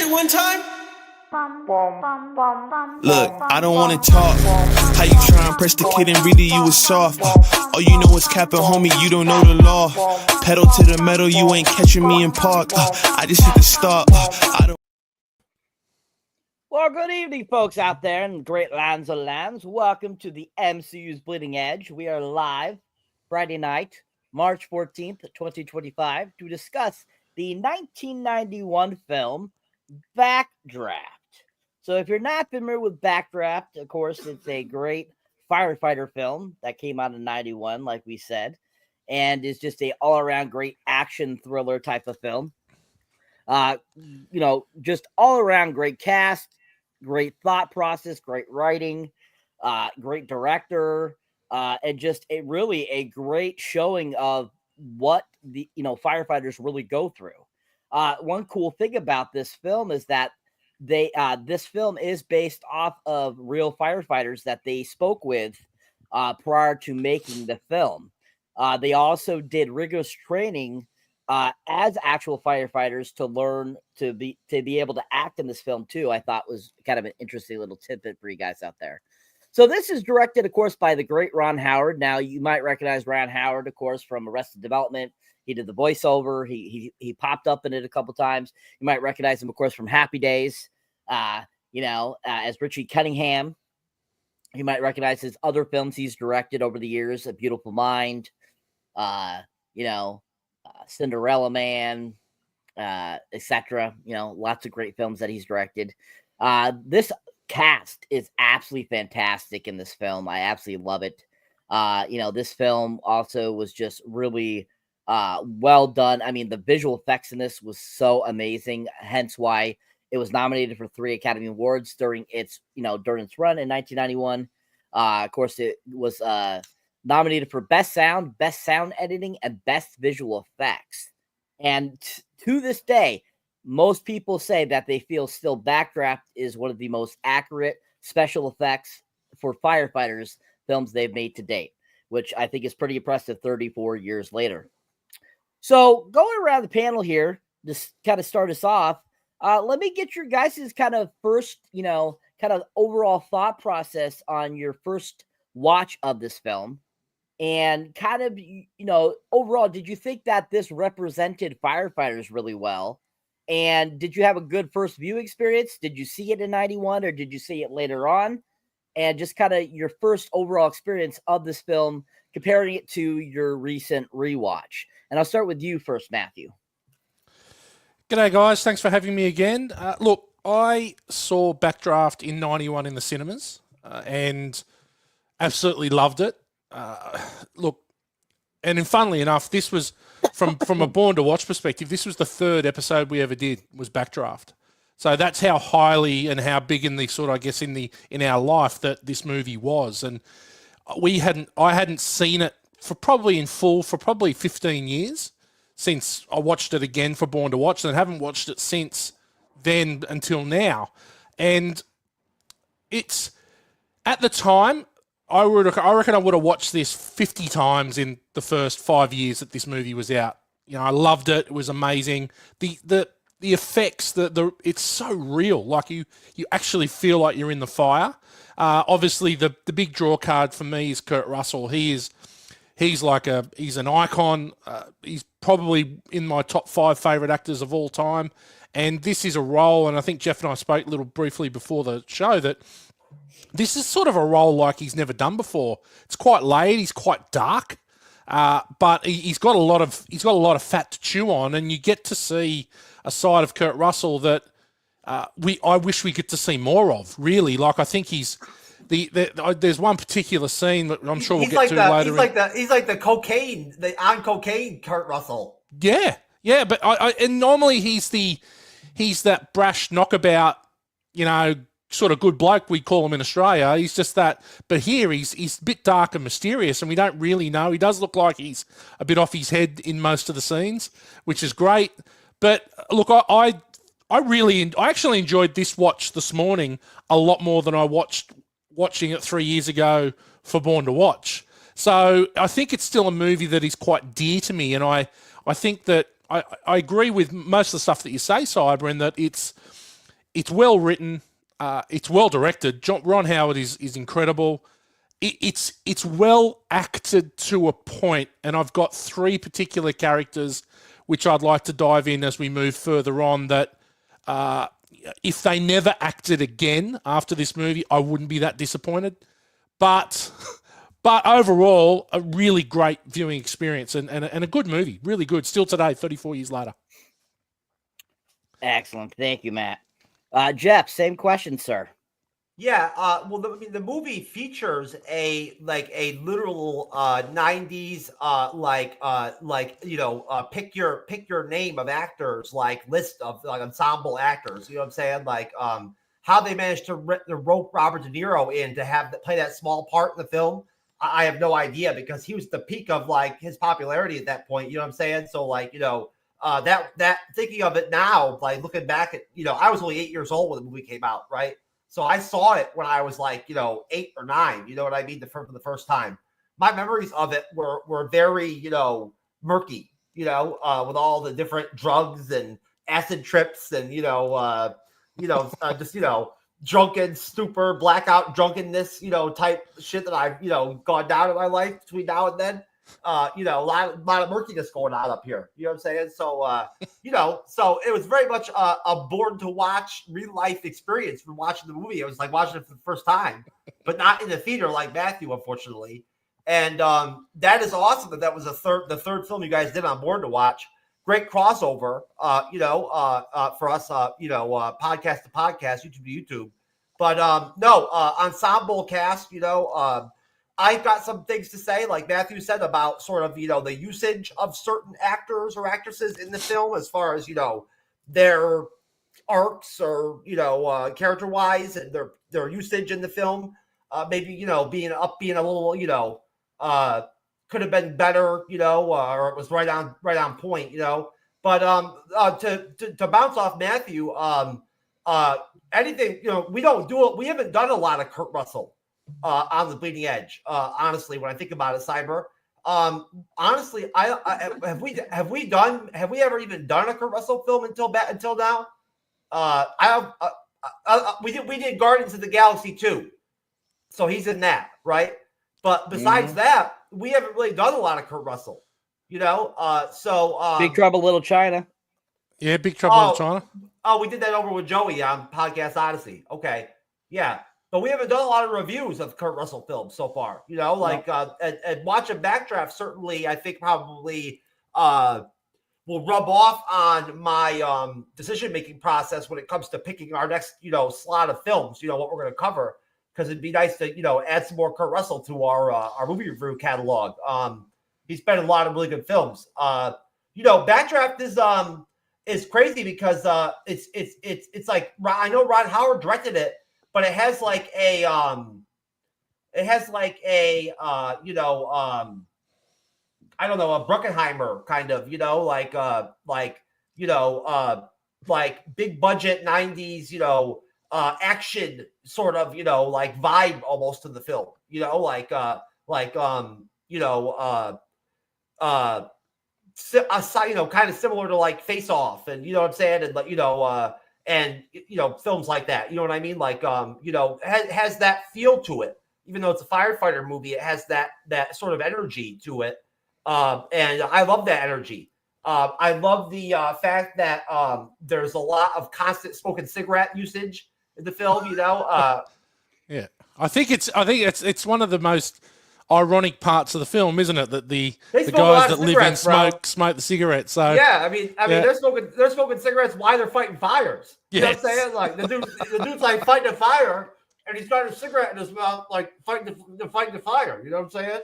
shit one time? Look, I don't wanna talk. How you try and press the kid and really you was soft. All you know is capping, homie, you don't know the law. Pedal to the metal, you ain't catching me in park. I just hit the stop. I don't. Well, good evening, folks out there in great lands of lands. Welcome to the MCU'S Bleeding Edge. We are live Friday night, March 14th, 2025, to discuss the 1991 film Backdraft. So if you're not familiar with Backdraft, of course, it's a great firefighter film that came out in 91, like we said, and is just a all-around great action thriller type of film. Just all-around great cast, great thought process, great writing, great director, and just really a great showing of what the firefighters really go through. One cool thing about this film is that this film is based off of real firefighters that they spoke with prior to making the film. They also did rigorous training as actual firefighters to learn to be able to act in this film too. I thought was kind of an interesting little tidbit for you guys out there. So this is directed, of course, by the great Ron Howard. Now you might recognize Ron Howard, of course, from Arrested Development. He did the voiceover. He popped up in it a couple times. You might recognize him, of course, from Happy Days. As Richie Cunningham. You might recognize his other films he's directed over the years: A Beautiful Mind, Cinderella Man, etc. Lots of great films that he's directed. This cast is absolutely fantastic in this film. I absolutely love it. This film also was just really well done. I mean, the visual effects in this was so amazing, hence why it was nominated for 3 Academy Awards during its run in 1991. Of course, it was nominated for Best Sound Editing, and Best Visual Effects. And to this day, most people say that they feel still Backdraft is one of the most accurate special effects for firefighters films they've made to date, which I think is pretty impressive 34 years later. So going around the panel here, just kind of start us off, let me get your guys' kind of first, kind of overall thought process on your first watch of this film. And kind of, overall, did you think that this represented firefighters really well? And did you have a good first view experience? Did you see it in 91 or did you see it later on? And just kind of your first overall experience of this film, comparing it to your recent rewatch. And I'll start with you first, Matthew. G'day, guys. Thanks for having me again. Look, I saw Backdraft in 91 in the cinemas and absolutely loved it. And funnily enough, this was from a Born to Watch perspective, this was the 3rd episode we ever did, was Backdraft. So that's how highly and how big in the sort of, I guess, in our life that this movie was. And I hadn't seen it for probably in full for probably 15 years since I watched it again for Born to Watch, and I haven't watched it since then until now. And it's, at the time, I reckon I would have watched this 50 times in the first 5 years that this movie was out. I loved it. It was amazing. The effects, it's so real. Like you actually feel like you're in the fire. Obviously, the big draw card for me is Kurt Russell. He's an icon. He's probably in my top 5 favorite actors of all time. And this is a role, and I think Jeff and I spoke a little briefly before the show, that this is sort of a role like he's never done before. It's quite laid. He's quite dark, but he's got a lot of fat to chew on, and you get to see a side of Kurt Russell that I wish we get to see more of. Really, like I think he's there's one particular scene that I'm sure we'll get to later. He's like the cocaine, the on cocaine Kurt Russell. Yeah, but and normally he's that brash knockabout, sort of good bloke, we call him in Australia. He's just that. But here he's a bit dark and mysterious, and we don't really know. He does look like he's a bit off his head in most of the scenes, which is great. But look, I actually enjoyed this watch this morning a lot more than I watching it 3 years ago for Born to Watch. So I think it's still a movie that is quite dear to me, and I think that I agree with most of the stuff that you say, Cyber, in that it's it's well written. It's well directed. Ron Howard is incredible. It's well acted to a point, and I've got 3 particular characters which I'd like to dive in as we move further on. That if they never acted again after this movie, I wouldn't be that disappointed. But overall, a really great viewing experience and a good movie. Really good. Still today, 34 years later. Excellent. Thank you, Matt. Jeff, same question, sir. Yeah, well, the movie features a literal 90s pick your name of actors, like list of like ensemble actors. You know what I'm saying? Like how they managed to rope Robert De Niro in to play that small part in the film. I have no idea, because he was the peak of like his popularity at that point. You know what I'm saying? So like, you know, that thinking of it now, like looking back at, you know, I was only 8 years old when the movie came out, right? So I saw it when I was like, you know, 8 or 9, you know what I mean? For the first time. My memories of it were very, you know, murky, you know, with all the different drugs and acid trips and, just, you know, drunken stupor, blackout drunkenness, you know, type shit that I've, you know, gone down in my life between now and then. You know, a lot of murkiness going on up here. You know what I'm saying? So, you know, so it was very much a born to watch real life experience from watching the movie. It was like watching it for the first time, but not in the theater like Matthew, unfortunately. And that is awesome that was the third film you guys did on Born to Watch. Great crossover, for us, podcast to podcast, YouTube to YouTube. But ensemble cast, you know, I've got some things to say, like Matthew said, about sort of, you know, the usage of certain actors or actresses in the film as far as, you know, their arcs or, you know, character-wise and their usage in the film. Maybe, you know, being a little, you know, could have been better, you know, or it was right on point, you know. But to bounce off Matthew, anything, you know, we haven't done a lot of Kurt Russell on the bleeding edge. Honestly, when I think about it, Cyber. Honestly, have we ever even done a Kurt Russell film until now? We did Guardians of the Galaxy 2, so he's in that, right? But besides that, we haven't really done a lot of Kurt Russell, you know. Big Trouble Little China. Yeah, Big Trouble Little China. Oh, we did that over with Joey on Podcast Odyssey. Okay, yeah. But we haven't done a lot of reviews of Kurt Russell films so far, you know, like, and watching Backdraft certainly, I think probably will rub off on my decision-making process when it comes to picking our next, you know, slot of films, you know, what we're going to cover, because it'd be nice to, you know, add some more Kurt Russell to our movie review catalog. He's been in a lot of really good films. You know, Backdraft is crazy because it's like, I know Ron Howard directed it, but it has like a I don't know, a Bruckheimer kind of, you know, like big budget 90s, you know, action sort of, you know, like vibe almost to the film, you know, kind of similar to like Face Off, and you know what I'm saying, and you know, films like that, you know what I mean? Like, you know, has that feel to it, even though it's a firefighter movie. It has that sort of energy to it, and I love that energy. I love the fact that there's a lot of constant smoking cigarette usage in the film. You know, yeah, I think it's one of the most ironic parts of the film, isn't it? That the guys that live in smoke the cigarettes. So yeah, I mean, they're smoking cigarettes while they're fighting fires. You know what I'm saying? Like the dude's like fighting a fire, and he's got a cigarette in his mouth, like fighting the fire. You know what I'm saying?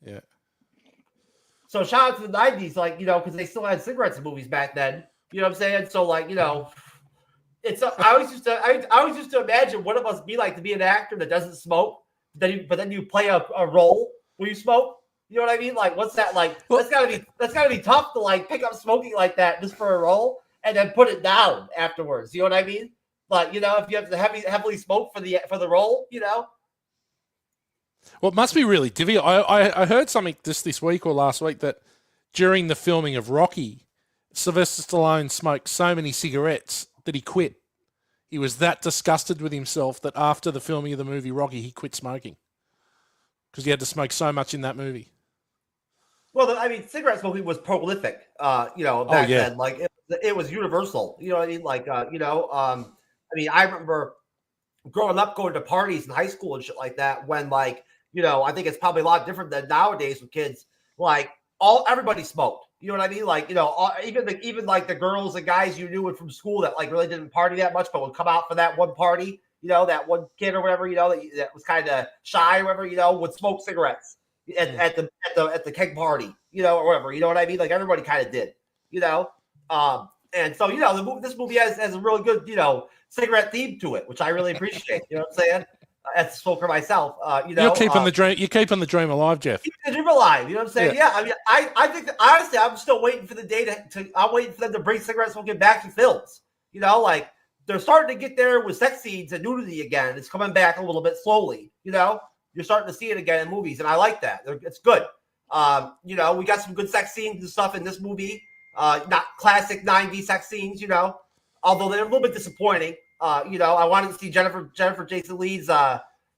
Yeah. So shout out to the 90s, like, you know, because they still had cigarettes in movies back then. You know what I'm saying? So like, you know, I always used to imagine what it must be like to be an actor that doesn't smoke. But then you play a role where you smoke. You know what I mean? Like, what's that like? That's gotta be tough to like pick up smoking like that just for a role and then put it down afterwards. You know what I mean? But you know, if you have to heavily smoke for the role, you know. Well, it must be really difficult. I heard something this week or last week that during the filming of Rocky, Sylvester Stallone smoked so many cigarettes that he quit. He was that disgusted with himself that after the filming of the movie Rocky, he quit smoking because he had to smoke so much in that movie. Well, I mean, cigarette smoking was prolific, back then. Like it was universal. You know what I mean? Like, I mean, I remember growing up, going to parties in high school and shit like that. When, like, I think it's probably a lot different than nowadays with kids. Like, everybody smoked. You know what I mean? Like, even like the girls and guys you knew from school that like really didn't party that much, but would come out for that one party. That one kid or whatever, that was kind of shy or whatever, would smoke cigarettes at the keg party, or whatever. You know what I mean? Like everybody kind of did, and so this movie has a really good cigarette theme to it, which I really appreciate. You know what I'm saying? As a smoker myself, You're keeping the dream. You're keeping the dream alive, Jeff. Keeping the dream alive. You know what I'm saying? Yeah. I mean, I think that, honestly, I'm still waiting for the day I'm waiting for them to bring cigarette smoking back to films. Like they're starting to get there with sex scenes and nudity again. It's coming back a little bit slowly. You're starting to see it again in movies, and I like that. It's good. We got some good sex scenes and stuff in this movie. Not classic 90s sex scenes, although they're a little bit disappointing. I wanted to see Jennifer Jason Leigh's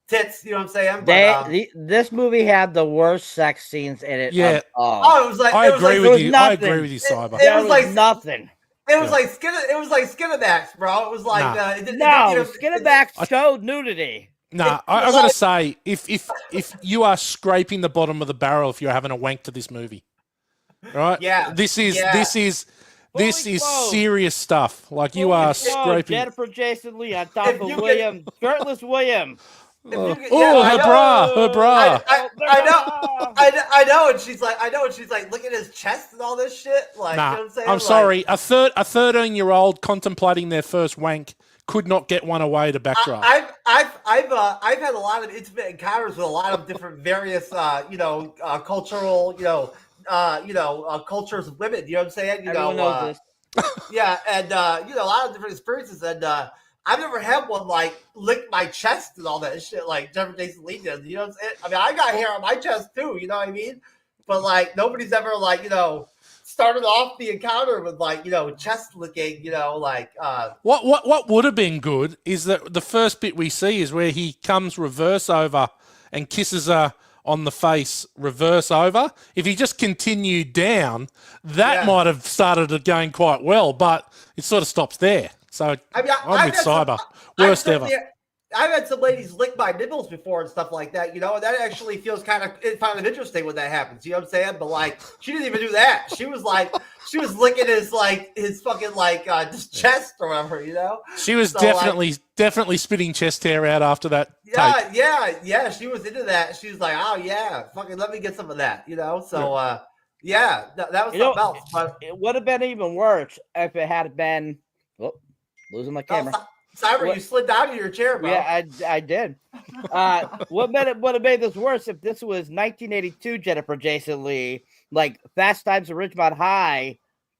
tits, you know what I'm saying? But, this movie had the worst sex scenes in it. Yeah. It was like I agree with you. Nothing. I agree with you, Cyber. It was like nothing. It was like Skinamax, bro. It was like Skinamax showed nudity. Nah, I gotta say, if you are scraping the bottom of the barrel if you're having a wank to this movie, right? Yeah. This is serious stuff. Like you are scraping. Jennifer Jason Leigh on top of William, shirtless William. Her bra. I know, and she's like, look at his chest and all this shit. Like, nah, you know what I'm saying? I'm sorry. A 13-year-old contemplating their first wank could not get one away to Backdraft. I've had a lot of intimate encounters with a lot of different various cultural cultures of women. You know what I'm saying? Everyone knows this. Yeah, and a lot of different experiences, and I've never had one like lick my chest and all that shit like Jennifer Jason Leigh does. You know what I'm saying? I mean, I got hair on my chest too. You know what I mean? But like nobody's ever like started off the encounter with like chest licking. What would have been good is that the first bit we see is where he comes reverse over and kisses her on the face reverse over. If he just continued down, that might have started it going quite well, but it sort of stops there. So I'm with Cyber. Worst ever. I've had some ladies lick my nipples before and stuff like that, and that actually feels kind of interesting when that happens. You know what I'm saying? But like, she didn't even do that. She was licking his fucking just chest or whatever. She was definitely spitting chest hair out after that. Yeah. She was into that. She was like, oh yeah, fucking let me get some of that. So that was something else. But it would have been even worse if it had been. Losing my camera. Cyber, you slid down to your chair, bro. Yeah, I did. What would have made this worse if this was 1982 Jennifer Jason Leigh, like Fast Times at Ridgemont High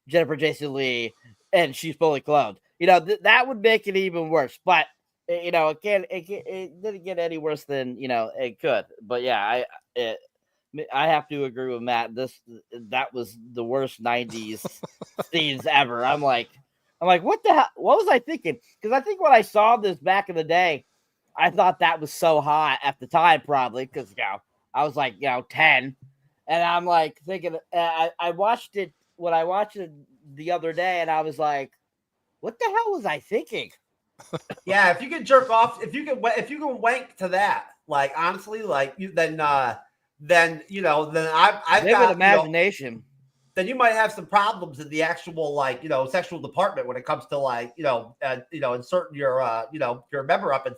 Jennifer Jason Leigh, and she's fully clothed. That would make it even worse. But it didn't get any worse than it could. But yeah, I have to agree with Matt. That was the worst 90s scenes ever. I'm like, what the hell? What was I thinking? Because I think when I saw this back in the day, I thought that was so hot at the time, probably because I was like 10, and I'm like thinking. I watched it when I watched it the other day, and I was like, what the hell was I thinking? Yeah, if you can jerk off, if you can wank to that, like honestly, like then I've got imagination. Then you might have some problems in the actual sexual department when it comes to inserting your member up in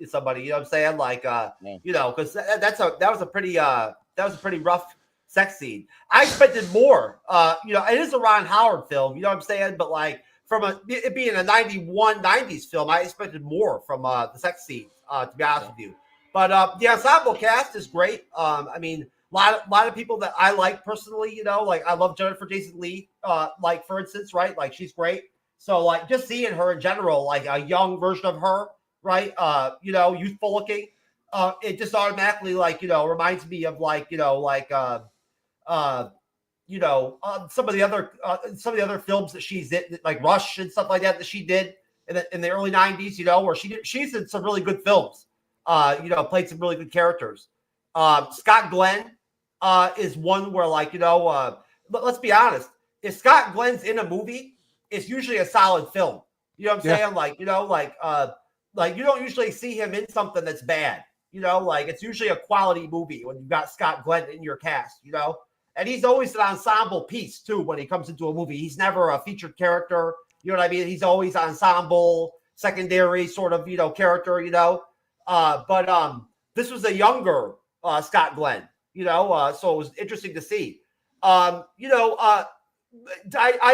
somebody. You know what I'm saying? Because that was a pretty rough sex scene. I expected more. It is a Ron Howard film. You know what I'm saying? But like from it being a 90s film, I expected more from the sex scene. To be honest with you, but the ensemble cast is great. I mean. A lot of people that I like personally, like I love Jennifer Jason Leigh, for instance, right? Like she's great. So like just seeing her in general, like a young version of her, right? Youthful looking. It just automatically reminds me of some of the other films that she's in, like Rush and stuff like that she did. in the early 90s, where she's in some really good films, played some really good characters. Scott Glenn is one where, let's be honest, if Scott Glenn's in a movie, it's usually a solid film. You know what I'm saying? Like you don't usually see him in something that's bad. It's usually a quality movie when you've got Scott Glenn in your cast, And he's always an ensemble piece, too, when he comes into a movie. He's never a featured character. You know what I mean? He's always ensemble, secondary sort of, character, But this was a younger Scott Glenn, so it was interesting to see. I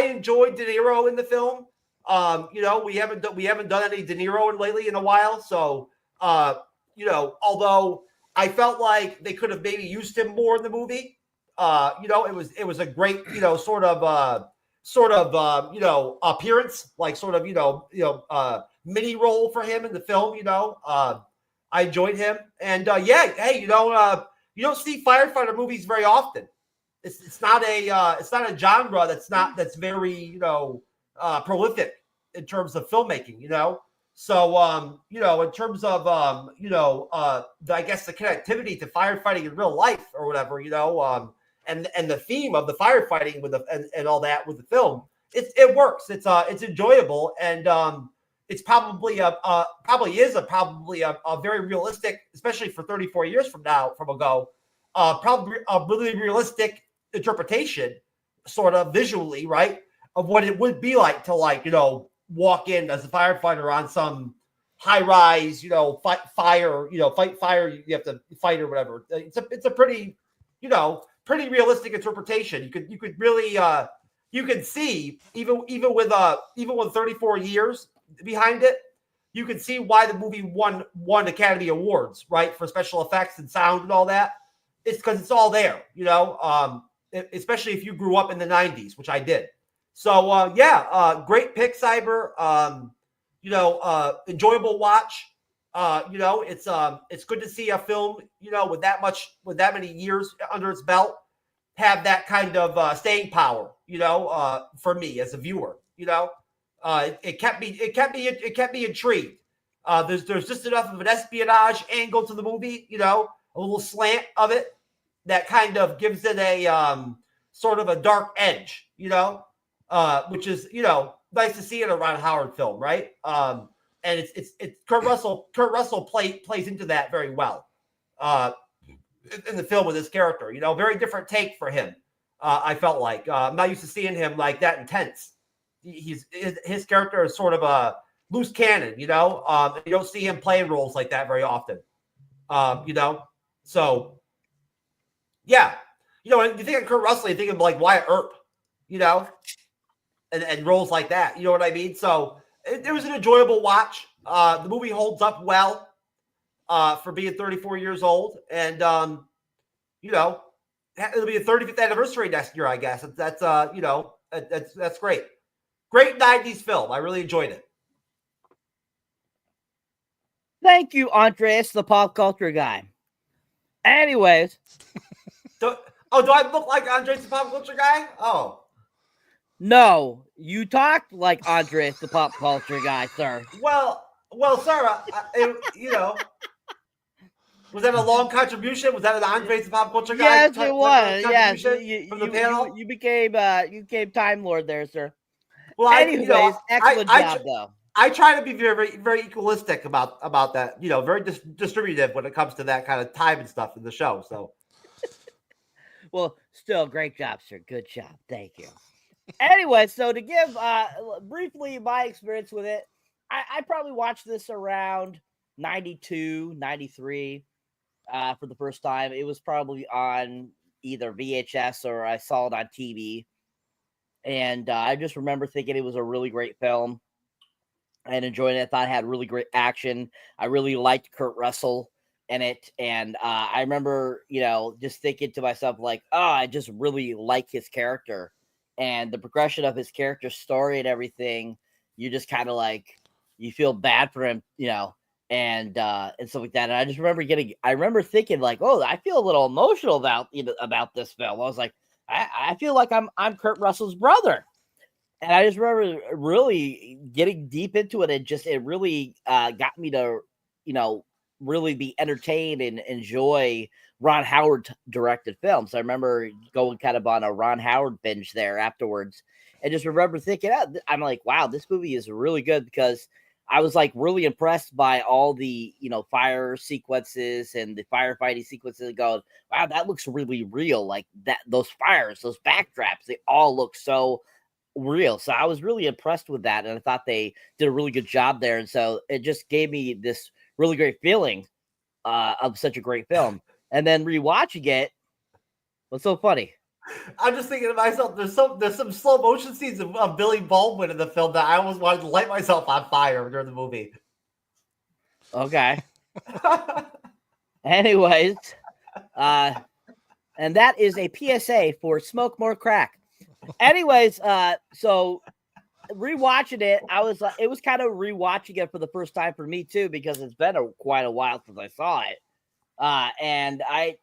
enjoyed De Niro in the film. We haven't done any De Niro lately in a while. So, although I felt like they could have maybe used him more in the movie. It was a great, appearance, like mini role for him in the film. I enjoyed him, and you don't see firefighter movies very often. It's not a genre that's very prolific in terms of filmmaking. So in terms of I guess the connectivity to firefighting in real life or whatever, and the theme of the firefighting and all that with the film, it works. It's enjoyable, and it's probably a very realistic, especially for 34 years from ago, probably a really realistic interpretation, sort of visually, right, of what it would be like to walk in as a firefighter on some high rise, fight fire, you have to fight or whatever. It's a pretty realistic interpretation. You could really you can see even with 34 years behind it, you can see why the movie won Academy Awards, right, for special effects and sound and all that. It's because it's all there, especially if you grew up in the 90s, which I did. So great pick, Cyber. Enjoyable watch. It's good to see a film, with that many years under its belt, have that kind of staying power, for me as a viewer. It kept me intrigued. There's just enough of an espionage angle to the movie, a little slant of it that kind of gives it a sort of a dark edge, which is nice to see in a Ron Howard film, right? And it's Kurt Russell plays into that very well in the film with his character. Very different take for him. I felt like I'm not used to seeing him like that intense. His character is sort of a loose cannon, you don't see him playing roles like that very often. So yeah, when you think of Kurt Russell, you think of like Wyatt Earp, and roles like that. You know what I mean? So it was an enjoyable watch. The movie holds up well for being 34 years old. And, it'll be the 35th anniversary next year, I guess. That's great. Great 90s film. I really enjoyed it. Thank you, Andres, the pop culture guy. Anyways. Do I look like Andres, the pop culture guy? Oh. No, you talked like Andres, the pop culture guy, sir. Well, sir, was that a long contribution? Was that an Andres, the pop culture guy? Yes, it was. Yes, from the panel. You became Time Lord there, sir. Well, anyways, excellent job, though. I try to be very, very equalistic about that. Very distributive when it comes to that kind of time and stuff in the show. So, well, still, great job, sir. Good job. Thank you. Anyway, so to give briefly my experience with it, I probably watched this around 92, 93 for the first time. It was probably on either VHS or I saw it on TV. And I just remember thinking it was a really great film and enjoying it. I thought it had really great action. I really liked Kurt Russell in it. And I remember, just thinking to myself, like, oh, I just really like his character. And the progression of his character story and everything, you just kind of like, you feel bad for him, and stuff like that. And I just remember thinking like, oh, I feel a little emotional about this film. I was like, I feel like I'm Kurt Russell's brother. And I just remember really getting deep into it, and it really got me to, really be entertained and enjoy Ron Howard directed films. I remember going kind of on a Ron Howard binge there afterwards, and just remember thinking, I'm like, wow, this movie is really good, because I was like really impressed by all the, fire sequences and the firefighting sequences, and going, wow, that looks really real. Like that, those fires, those backdrafts, they all look so real. So I was really impressed with that, and I thought they did a really good job there. And so it just gave me this really great feeling of such a great film. And then rewatching it, what's so funny? I'm just thinking to myself, there's some slow motion scenes of Billy Baldwin in the film that I almost wanted to light myself on fire during the movie. Okay. Anyways, and that is a PSA for smoke more crack. Anyways, so rewatching it, I was like, it was kind of rewatching it for the first time for me too, because it's been quite a while since I saw it. And I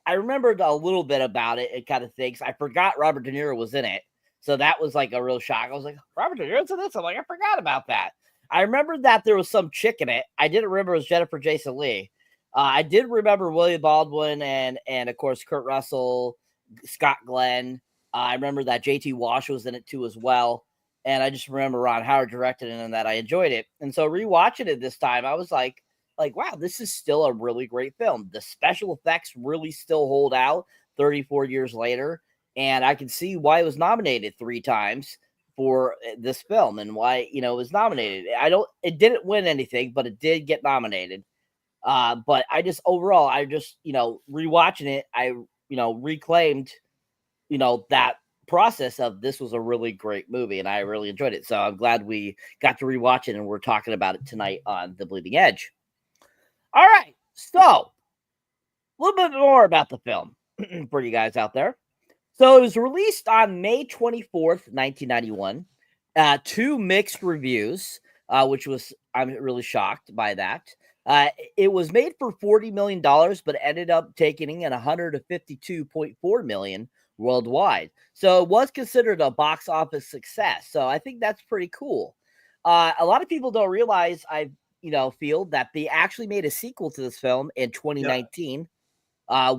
remembered a little bit about it and kind of things. I forgot Robert De Niro was in it. So that was like a real shock. I was like, Robert De Niro's in this? I'm like, I forgot about that. I remembered that there was some chick in it. I didn't remember it was Jennifer Jason Leigh. I did remember William Baldwin and of course, Kurt Russell, Scott Glenn. I remember that J.T. Walsh was in it too as well. And I just remember Ron Howard directed it and that I enjoyed it. And so rewatching it this time, I was like, wow, this is still a really great film. The special effects really still hold out 34 years later. And I can see why it was nominated 3 times for this film and why, it was nominated. It didn't win anything, but it did get nominated. But overall, rewatching it, I, reclaimed, that process of this was a really great movie, and I really enjoyed it. So I'm glad we got to rewatch it, and we're talking about it tonight on The Bleeding Edge. All right, so a little bit more about the film for you guys out there. So it was released on May 24th, 1991. 2 mixed reviews, which I'm really shocked by that. It was made for $40 million, but ended up taking in $152.4 million worldwide. So it was considered a box office success. So I think that's pretty cool. A lot of people don't realize, I feel that they actually made a sequel to this film in 2019,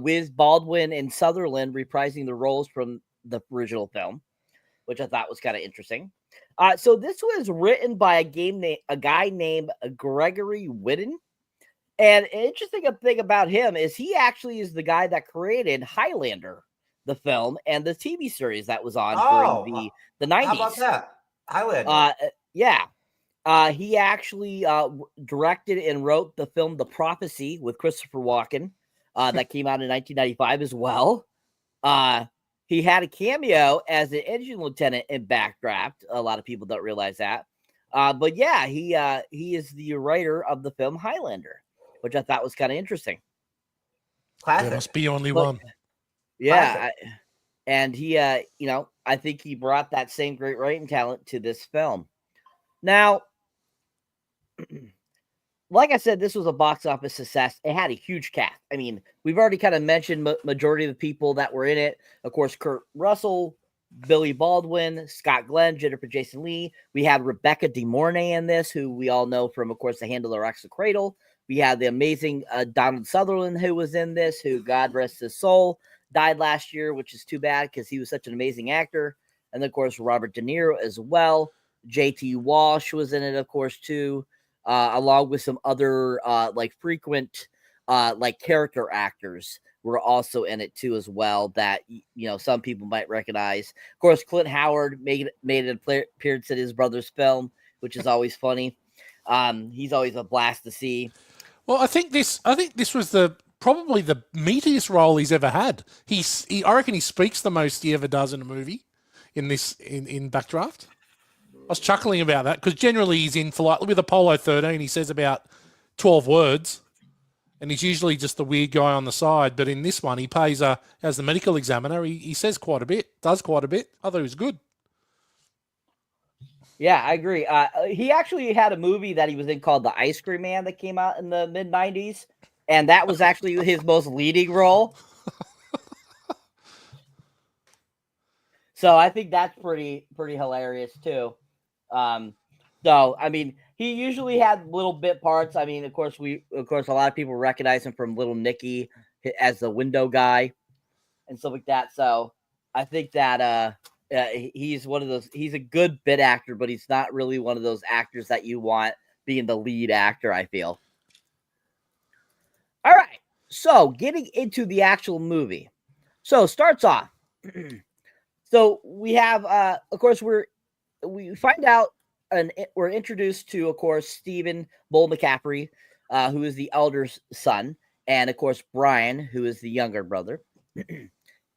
with Baldwin and Sutherland reprising the roles from the original film, which I thought was kind of interesting. So this was written by a guy named Gregory Whitten. And an interesting thing about him is he actually is the guy that created Highlander, the film, and the TV series that was on during the 90s. How about that? Highlander. Yeah. He actually directed and wrote the film The Prophecy with Christopher Walken that came out in 1995 as well. He had a cameo as an engine lieutenant in Backdraft. A lot of people don't realize that. But yeah, he is the writer of the film Highlander, which I thought was kind of interesting. Classic. There must be only one. Yeah. And he, I think he brought that same great writing talent to this film. Now, like I said, this was a box office success. It had a huge cast. I mean, we've already kind of mentioned majority of the people that were in it. Of course, Kurt Russell, Billy Baldwin, Scott Glenn, Jennifer Jason Leigh. We had Rebecca De Mornay in this, who we all know from, of course, The Handler Rocks the Cradle. We had the amazing Donald Sutherland, who was in this, who, God rest his soul, died last year, which is too bad because he was such an amazing actor. And, of course, Robert De Niro as well. J.T. Walsh was in it, of course, too, along with some other frequent character actors were also in it too as well that some people might recognize. Of course, Clint Howard made an appearance in his brother's film, which is always funny. He's always a blast to see. Well, I think this was probably the meatiest role he's ever had. I reckon he speaks the most he ever does in a movie in Backdraft. I was chuckling about that because generally he's in for with Apollo 13, he says about 12 words, and he's usually just the weird guy on the side. But in this one, he pays as the medical examiner. He says quite a bit, does quite a bit. I thought he was good. Yeah, I agree. He actually had a movie that he was in called The Ice Cream Man that came out in the mid-90s, and that was actually his most leading role. So I think that's pretty hilarious too. So I mean, he usually had little bit parts. I mean, of course, a lot of people recognize him from Little Nicky as the window guy and stuff like that. So I think that he's one of those. He's a good bit actor, but he's not really one of those actors that you want being the lead actor, I feel. All right, so getting into the actual movie. So starts off. So we have, of course, we find out, and we're introduced to, of course, Stephen Bull McCaffrey, who is the elder son, and of course Brian, who is the younger brother.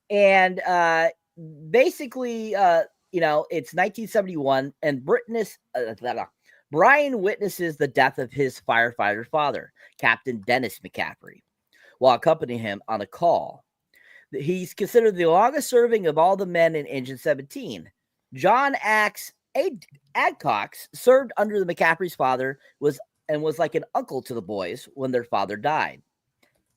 And basically, it's 1971, and Brian witnesses the death of his firefighter father, Captain Dennis McCaffrey, while accompanying him on a call. He's considered the longest serving of all the men in Engine 17. John Adcox served under the McCaffrey's father was like an uncle to the boys when their father died.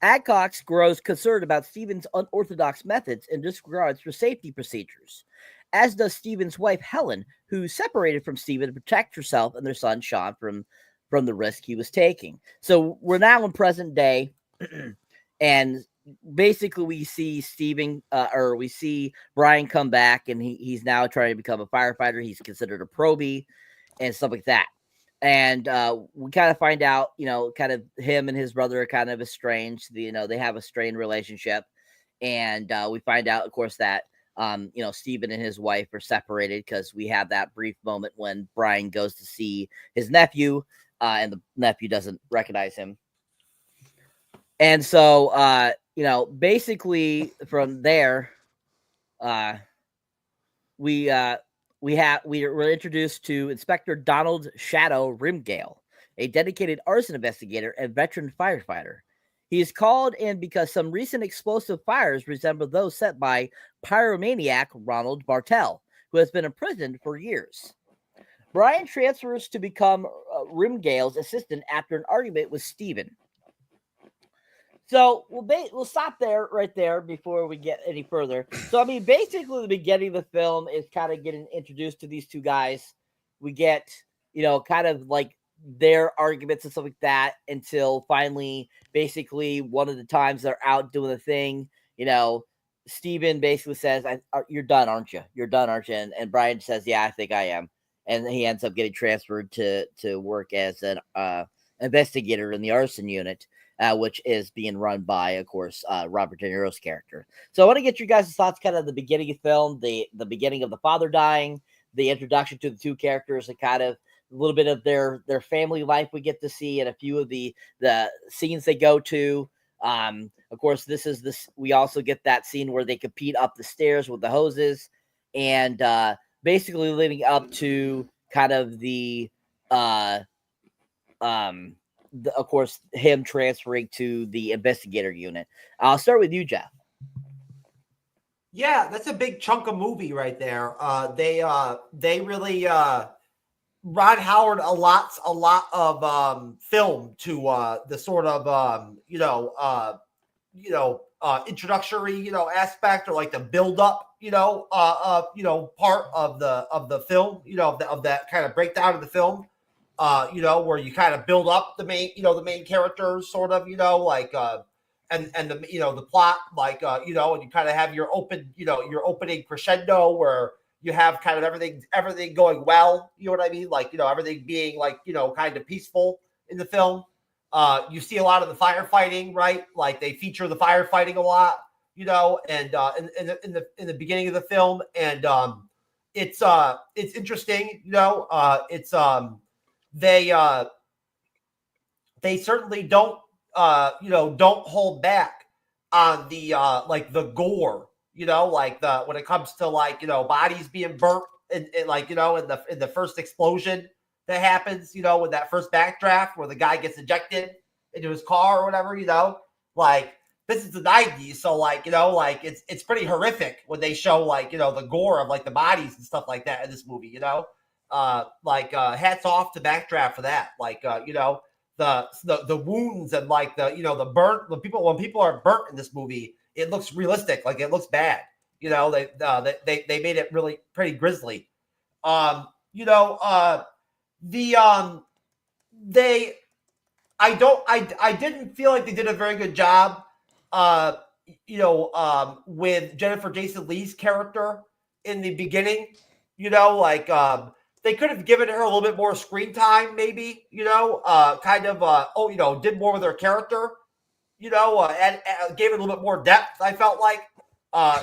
Adcox grows concerned about Stephen's unorthodox methods and disregards for safety procedures, as does Stephen's wife Helen, who separated from Stephen to protect herself and their son Sean from the risk he was taking. So we're now in present day, and basically we see we see Brian come back, and he's now trying to become a firefighter. He's considered a probie and stuff like that. And we kind of find out, kind of him and his brother are kind of estranged. They have a strained relationship. And we find out, of course, that, Stephen and his wife are separated, because we have that brief moment when Brian goes to see his nephew, and the nephew doesn't recognize him. And so, basically from there, we're introduced to Inspector Donald Shadow Rimgale, a dedicated arson investigator and veteran firefighter. He is called in because some recent explosive fires resemble those set by pyromaniac Ronald Bartel, who has been imprisoned for years. Brian transfers to become Rimgale's assistant after an argument with Stephen. So we'll stop right there before we get any further. So, I mean, basically the beginning of the film is kind of getting introduced to these two guys. We get, kind of like their arguments and stuff like that, until finally, basically, one of the times they're out doing the thing, Stephen basically says, "You're done, aren't you? You're done, aren't you?" And Brian says, "Yeah, I think I am." And he ends up getting transferred to work as an investigator in the arson unit, which is being run by, of course, Robert De Niro's character. So I want to get your guys' thoughts kind of the beginning of the film, the beginning of the father dying, the introduction to the two characters, and kind of a little bit of their family life we get to see, and a few of the scenes they go to. Of course, we also get that scene where they compete up the stairs with the hoses, and basically leading up to kind of of course, him transferring to the investigator unit. I'll start with you, Jeff. Yeah, that's a big chunk of movie right there. They really Ron Howard a lot of film to the sort of introductory aspect, or like the build up part of the film, of that kind of breakdown of the film. Where you kind of build up the main characters, sort of, and the plot, and you kind of have your opening crescendo where you have kind of everything going well, you know what I mean? Everything being kind of peaceful in the film. You see a lot of the firefighting, right? Like they feature the firefighting a lot, and in the beginning of the film, and it's interesting, they certainly don't hold back on the the gore, when it comes to bodies being burnt, and in the first explosion that happens, with that first backdraft where the guy gets ejected into his car or whatever, this is the 90s, so it's pretty horrific when they show the gore of the bodies and stuff like that in this movie, hats off to Backdraft for that. The wounds and the burnt, when people are burnt in this movie, it looks realistic, it looks bad, You know, they made it really pretty grisly. You know, I didn't feel like they did a very good job, you know, with Jennifer Jason Leigh's character in the beginning. You know, like they could have given her a little bit more screen time, maybe. You know, you know, did more with her character. You know, and gave it a little bit more depth. I felt like,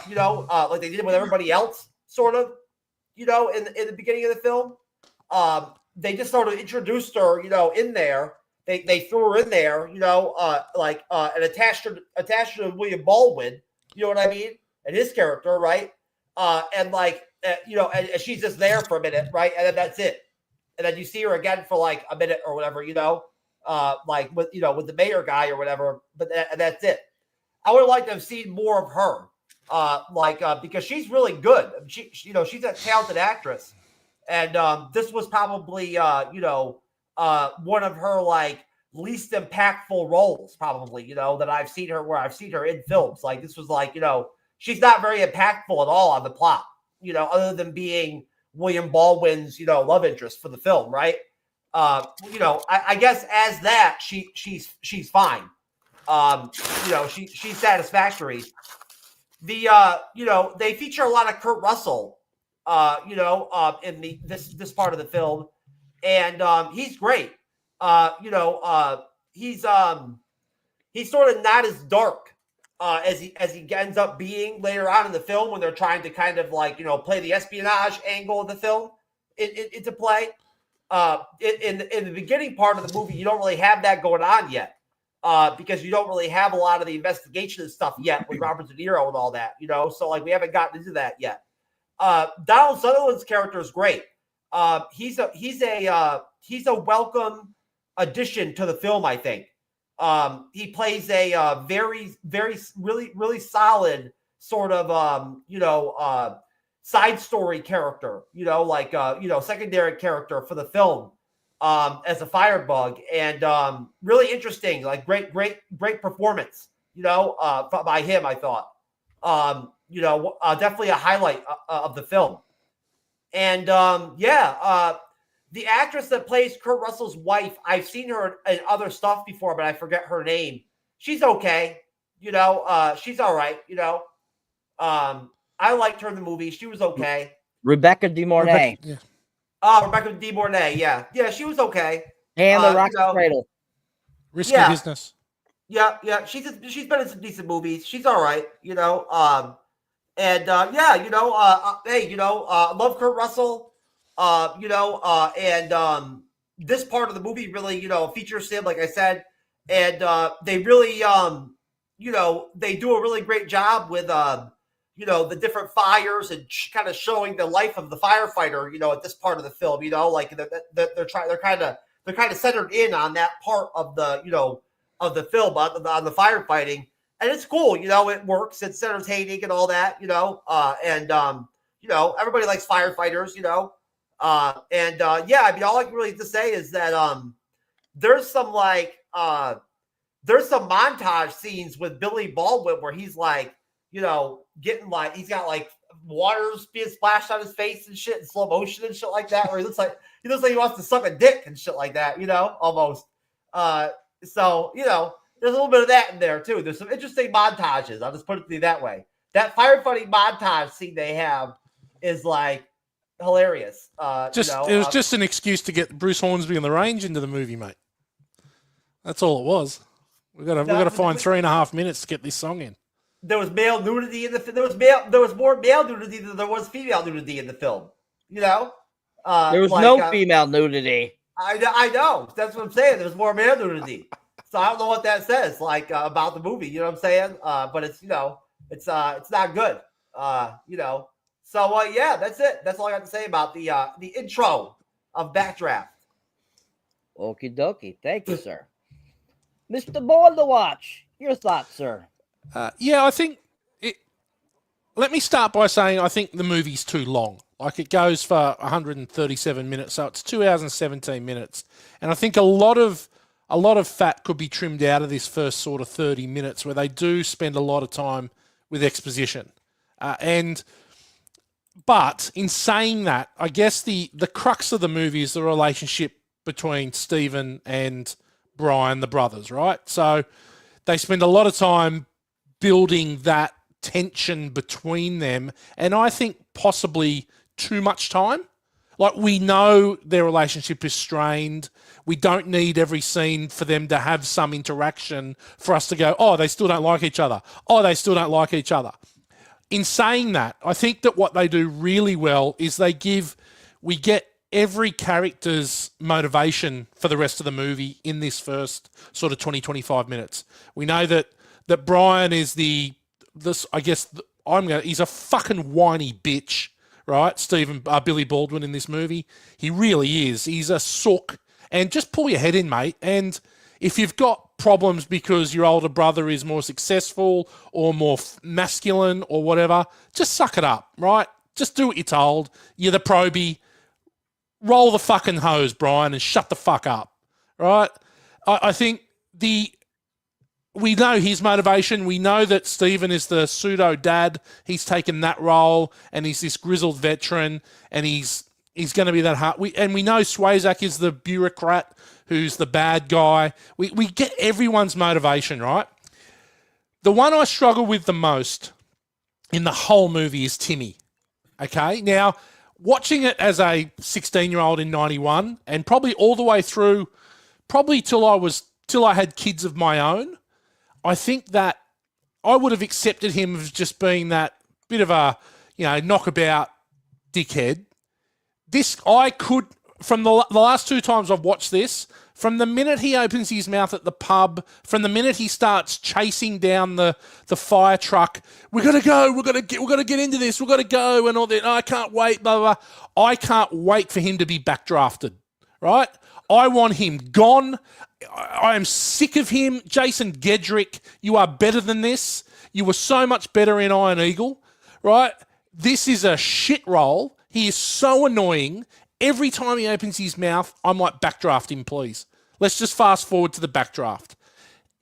you know, like they did with everybody else, sort of. You know, in the beginning of the film, they just sort of introduced her, you know, in there. They threw her in there, you know, and attached her to William Baldwin. You know what I mean? And his character, right? And like, you know, and she's just there for a minute, right? And then that's it. And then you see her again for like a minute or whatever, you know, like with, you know, with the mayor guy or whatever. But that's it. I would like to have seen more of her, because she's really good. She you know, she's a talented actress, and this was probably, you know, one of her like least impactful roles, probably, you know, that I've seen her in films. Like this was like, you know, she's not very impactful at all on the plot, you know, other than being William Baldwin's, you know, love interest for the film, right? You know, I guess as that she's fine. You know, she's satisfactory. You know, they feature a lot of Kurt Russell, you know, in this part of the film, and he's great. You know, he's sort of not as dark as he ends up being later on in the film when they're trying to kind of like, you know, play the espionage angle of the film into play. In the beginning part of the movie, you don't really have that going on yet. Because you don't really have a lot of the investigation and stuff yet with Robert De Niro and all that, you know. So like we haven't gotten into that yet. Donald Sutherland's character is great. He's a welcome addition to the film, I think. He plays a really solid sort of you know, side story character, you know, like you know, secondary character for the film. As a firebug, and really interesting, like great performance, you know, by him, I thought. You know, definitely a highlight of the film. And the actress that plays Kurt Russell's wife, I've seen her in other stuff before, but I forget her name. She's okay, you know, she's all right, you know. I liked her in the movie. She was okay. Rebecca De Mornay. Yeah. Rebecca De Mornay, yeah, she was okay. And the Rocky Cradle. Risky business. Yeah, she's been in some decent movies. She's all right, you know. You know, hey, you know, love Kurt Russell. You know, and this part of the movie really, you know, features him, like I said, and they really, you know, they do a really great job with you know, the different fires and kind of showing the life of the firefighter, you know, at this part of the film, you know, like they're kind of centered in on that part of the, you know, of the film on the firefighting, and it's cool, you know, it works, it's entertaining and all that, you know, you know, everybody likes firefighters, you know, yeah, I mean, all I can really to say is that there's some montage scenes with Billy Baldwin where he's like, you know, getting like, he's got like waters being splashed on his face and shit in slow motion and shit like that, where he looks like he wants to suck a dick and shit like that, you know, almost. So, you know, there's a little bit of that in there too. There's some interesting montages. I'll just put it to you that way. That firefighting montage scene they have is like hilarious. Just, you know, it was just an excuse to get Bruce Hornsby and the Range into the movie, mate. That's all it was. We got to find 3.5 minutes to get this song in. There was male nudity in the film. There was more male nudity than there was female nudity in the film. You know, there was no female nudity. I know. That's what I'm saying. There's more male nudity. So I don't know what that says, like about the movie. You know what I'm saying? But it's, you know, it's not good. You know. So yeah, that's it. That's all I got to say about the intro of Backdraft. Okie dokie. Thank you, sir. Mr. Born to Watch, your thoughts, sir? Yeah, I think let me start by saying I think the movie's too long. Like it goes for 137 minutes, so it's 2 hours and 17 minutes. And I think a lot of fat could be trimmed out of this first sort of 30 minutes where they do spend a lot of time with exposition. But in saying that, I guess the crux of the movie is the relationship between Stephen and Brian, the brothers, right? So they spend a lot of time building that tension between them, and I think possibly too much time. Like, we know their relationship is strained. We don't need every scene for them to have some interaction for us to go, oh, they still don't like each other. Oh, they still don't like each other. In saying that, I think that what they do really well is we get every character's motivation for the rest of the movie in this first sort of 20, 25 minutes. We know that Brian is he's a fucking whiny bitch, right? Billy Baldwin in this movie. He really is. He's a sook. And just pull your head in, mate. And if you've got problems because your older brother is more successful or more masculine or whatever, just suck it up, right? Just do what you're told. You're the probie. Roll the fucking hose, Brian, and shut the fuck up, right? I think we know his motivation. We know that Stephen is the pseudo dad. He's taken that role, and he's this grizzled veteran, and he's going to be that hard. We know Swayzak is the bureaucrat who's the bad guy. We get everyone's motivation, right? The one I struggle with the most in the whole movie is Timmy. Okay, now watching it as a 16-year-old in 91, and probably all the way through, probably till I had kids of my own, I think that I would have accepted him as just being that bit of a, knockabout dickhead. From the last two times I've watched this, from the minute he opens his mouth at the pub, from the minute he starts chasing down the fire truck, we got to go, we got to get into this, we got to go, and all that. I can't wait, blah, blah, blah. I can't wait for him to be backdrafted, right? I want him gone. I am sick of him. Jason Gedrick, you are better than this. You were so much better in Iron Eagle, right? This is a shit role. He is so annoying. Every time he opens his mouth, I'm like, backdraft him, please. Let's just fast forward to the backdraft.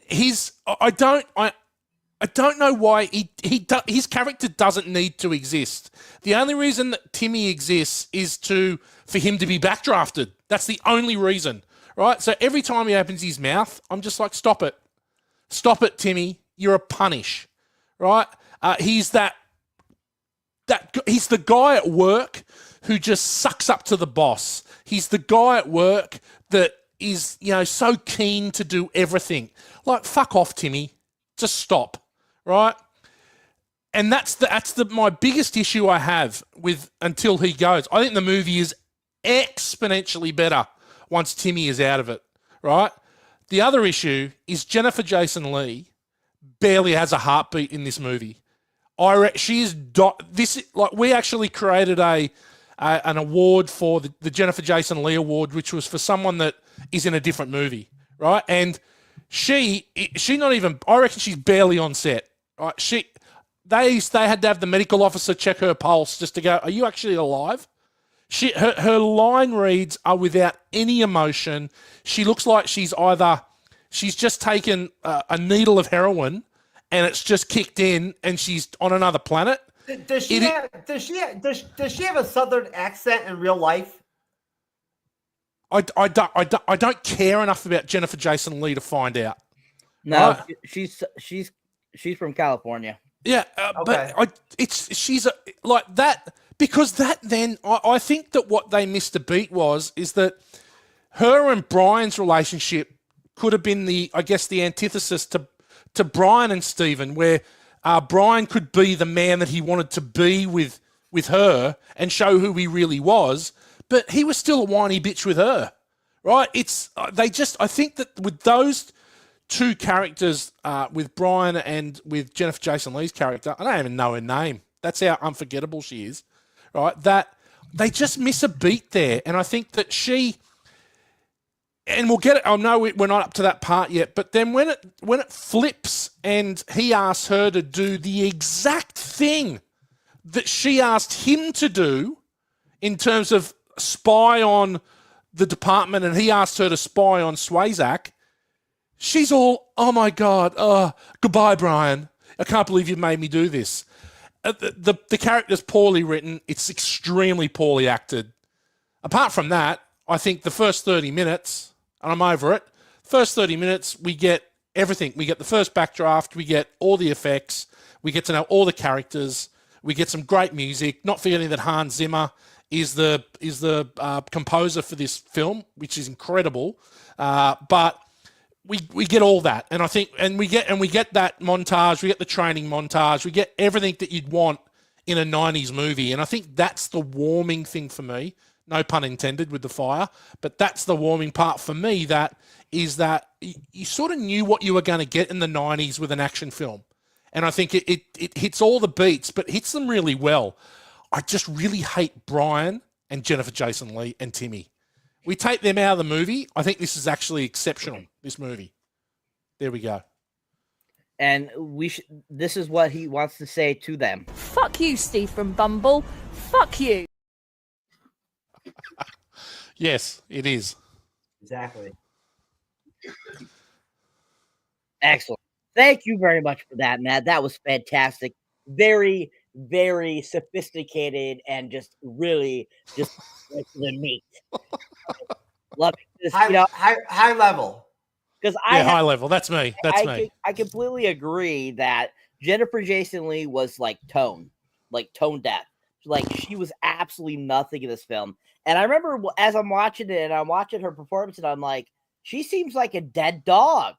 I don't know why his character doesn't need to exist. The only reason that Timmy exists is for him to be backdrafted. That's the only reason, right? So every time he opens his mouth, I'm just like, stop it. Stop it, Timmy. You're a punish, right? He's he's the guy at work who just sucks up to the boss. He's the guy at work that is, so keen to do everything. Like, fuck off, Timmy. Just stop, right? And that's my biggest issue I have with Until He Goes. I think the movie is exponentially better once Timmy is out of it, right? The other issue is Jennifer Jason Leigh barely has a heartbeat in this movie. We actually created an award for the Jennifer Jason Leigh Award, which was for someone that is in a different movie, right? And she not even, I reckon she's barely on set, right? They had to have the medical officer check her pulse just to go, are you actually alive? Her line reads are without any emotion. She looks like she's just taken a needle of heroin and it's just kicked in and she's on another planet. Does she have a southern accent in real life? I don't care enough about Jennifer Jason Leigh to find out. No, she's from California. Yeah, okay. But she's like that because that then I think that what they missed a beat is that her and Brian's relationship could have been the antithesis to Brian and Stephen, where Brian could be the man that he wanted to be with her and show who he really was, but he was still a whiny bitch with her, right? I think that with those two characters, with Brian and with Jennifer Jason Leigh's character, I don't even know her name. That's how unforgettable she is, right? That they just miss a beat there, and I think that and we'll get it. I know we're not up to that part yet, but then when it flips and he asks her to do the exact thing that she asked him to do in terms of spy on the department, and he asked her to spy on Swayzak, she's all, oh my God, goodbye, Brian. I can't believe you made me do this. the character's poorly written. It's extremely poorly acted. Apart from that, I think the first 30 minutes, and I'm over it, first 30 minutes, we get everything. We get the first backdraft. We get all the effects. We get to know all the characters. We get some great music. Not forgetting that Hans Zimmer is the composer for this film, which is incredible. But we get all that, and I think, and we get that montage. We get the training montage. We get everything that you'd want in a 90s movie, and I think that's the warming thing for me. No pun intended with the fire, but that's the warming part for me. That is that you sort of knew what you were going to get in the 90s with an action film, and I think it hits all the beats, but hits them really well. I just really hate Brian and Jennifer Jason Leigh and Timmy. We take them out of the movie. I think this is actually exceptional, this movie. There we go. And this is what he wants to say to them. Fuck you, Steve from Bumble. Fuck you. Yes, it is. Exactly. Excellent. Thank you very much for that, Matt. That was fantastic. Very, very sophisticated and just really just like the meat. Love it. High level. Because high level. That's me. Me. I completely agree that Jennifer Jason Leigh was like tone deaf. Like she was absolutely nothing in this film. And I remember as I'm watching it and I'm watching her performance and I'm like, she seems like a dead dog.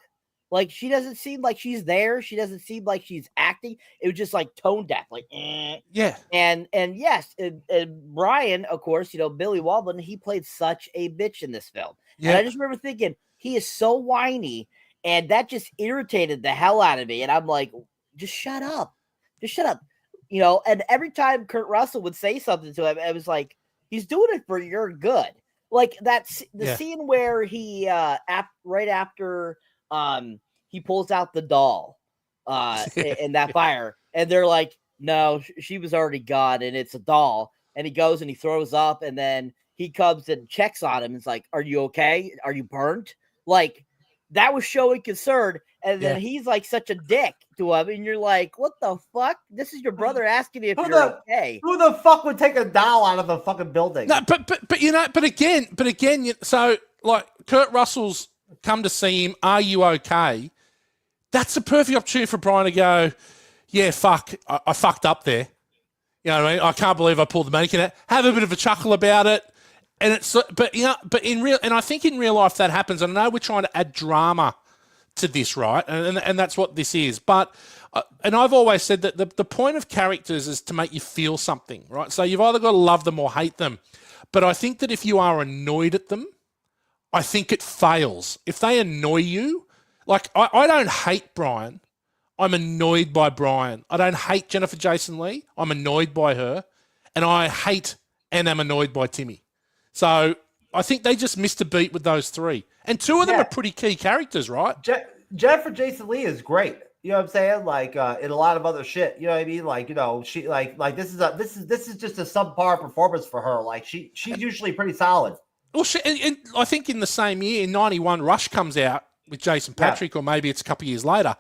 Like she doesn't seem like she's there. She doesn't seem like she's acting. It was just like tone deaf, like yeah. And yes, and Brian, of course, Billy Waldman, he played such a bitch in this film. Yeah. And I just remember thinking he is so whiny, and that just irritated the hell out of me. And I'm like, just shut up, And every time Kurt Russell would say something to him, it was like he's doing it for your good. Like that's the scene where he right after. He pulls out the doll in that fire, and they're like, no, she was already gone, and it's a doll. And he goes and he throws up, and then he comes and checks on him. And it's like, are you okay? Are you burnt? Like that was showing concern. And then he's like such a dick to him, and you're like, what the fuck? This is your brother asking you if you're okay. Who the fuck would take a doll out of a fucking building? No, but again, so like Kurt Russell's come to see him. Are you okay? That's a perfect opportunity for Brian to go, yeah, fuck, I fucked up there. You know what I mean? I can't believe I pulled the mannequin out. Have a bit of a chuckle about it. And I think in real life that happens. I know we're trying to add drama to this, right? And that's what this is. But, and I've always said that the point of characters is to make you feel something, right? So you've either got to love them or hate them. But I think that if you are annoyed at them, I think it fails. If they annoy you, like I don't hate Brian. I'm annoyed by Brian. I don't hate Jennifer Jason Leigh. I'm annoyed by her. And I hate and am annoyed by Timmy. So I think they just missed a beat with those three. And two of them are pretty key characters, right? Jennifer Jason Leigh is great. You know what I'm saying? Like in a lot of other shit. You know what I mean? Like, she like this is just a subpar performance for her. Like she's usually pretty solid. Well, and I think in the same year, in 91, Rush comes out with Jason Patrick, or maybe it's a couple of years later.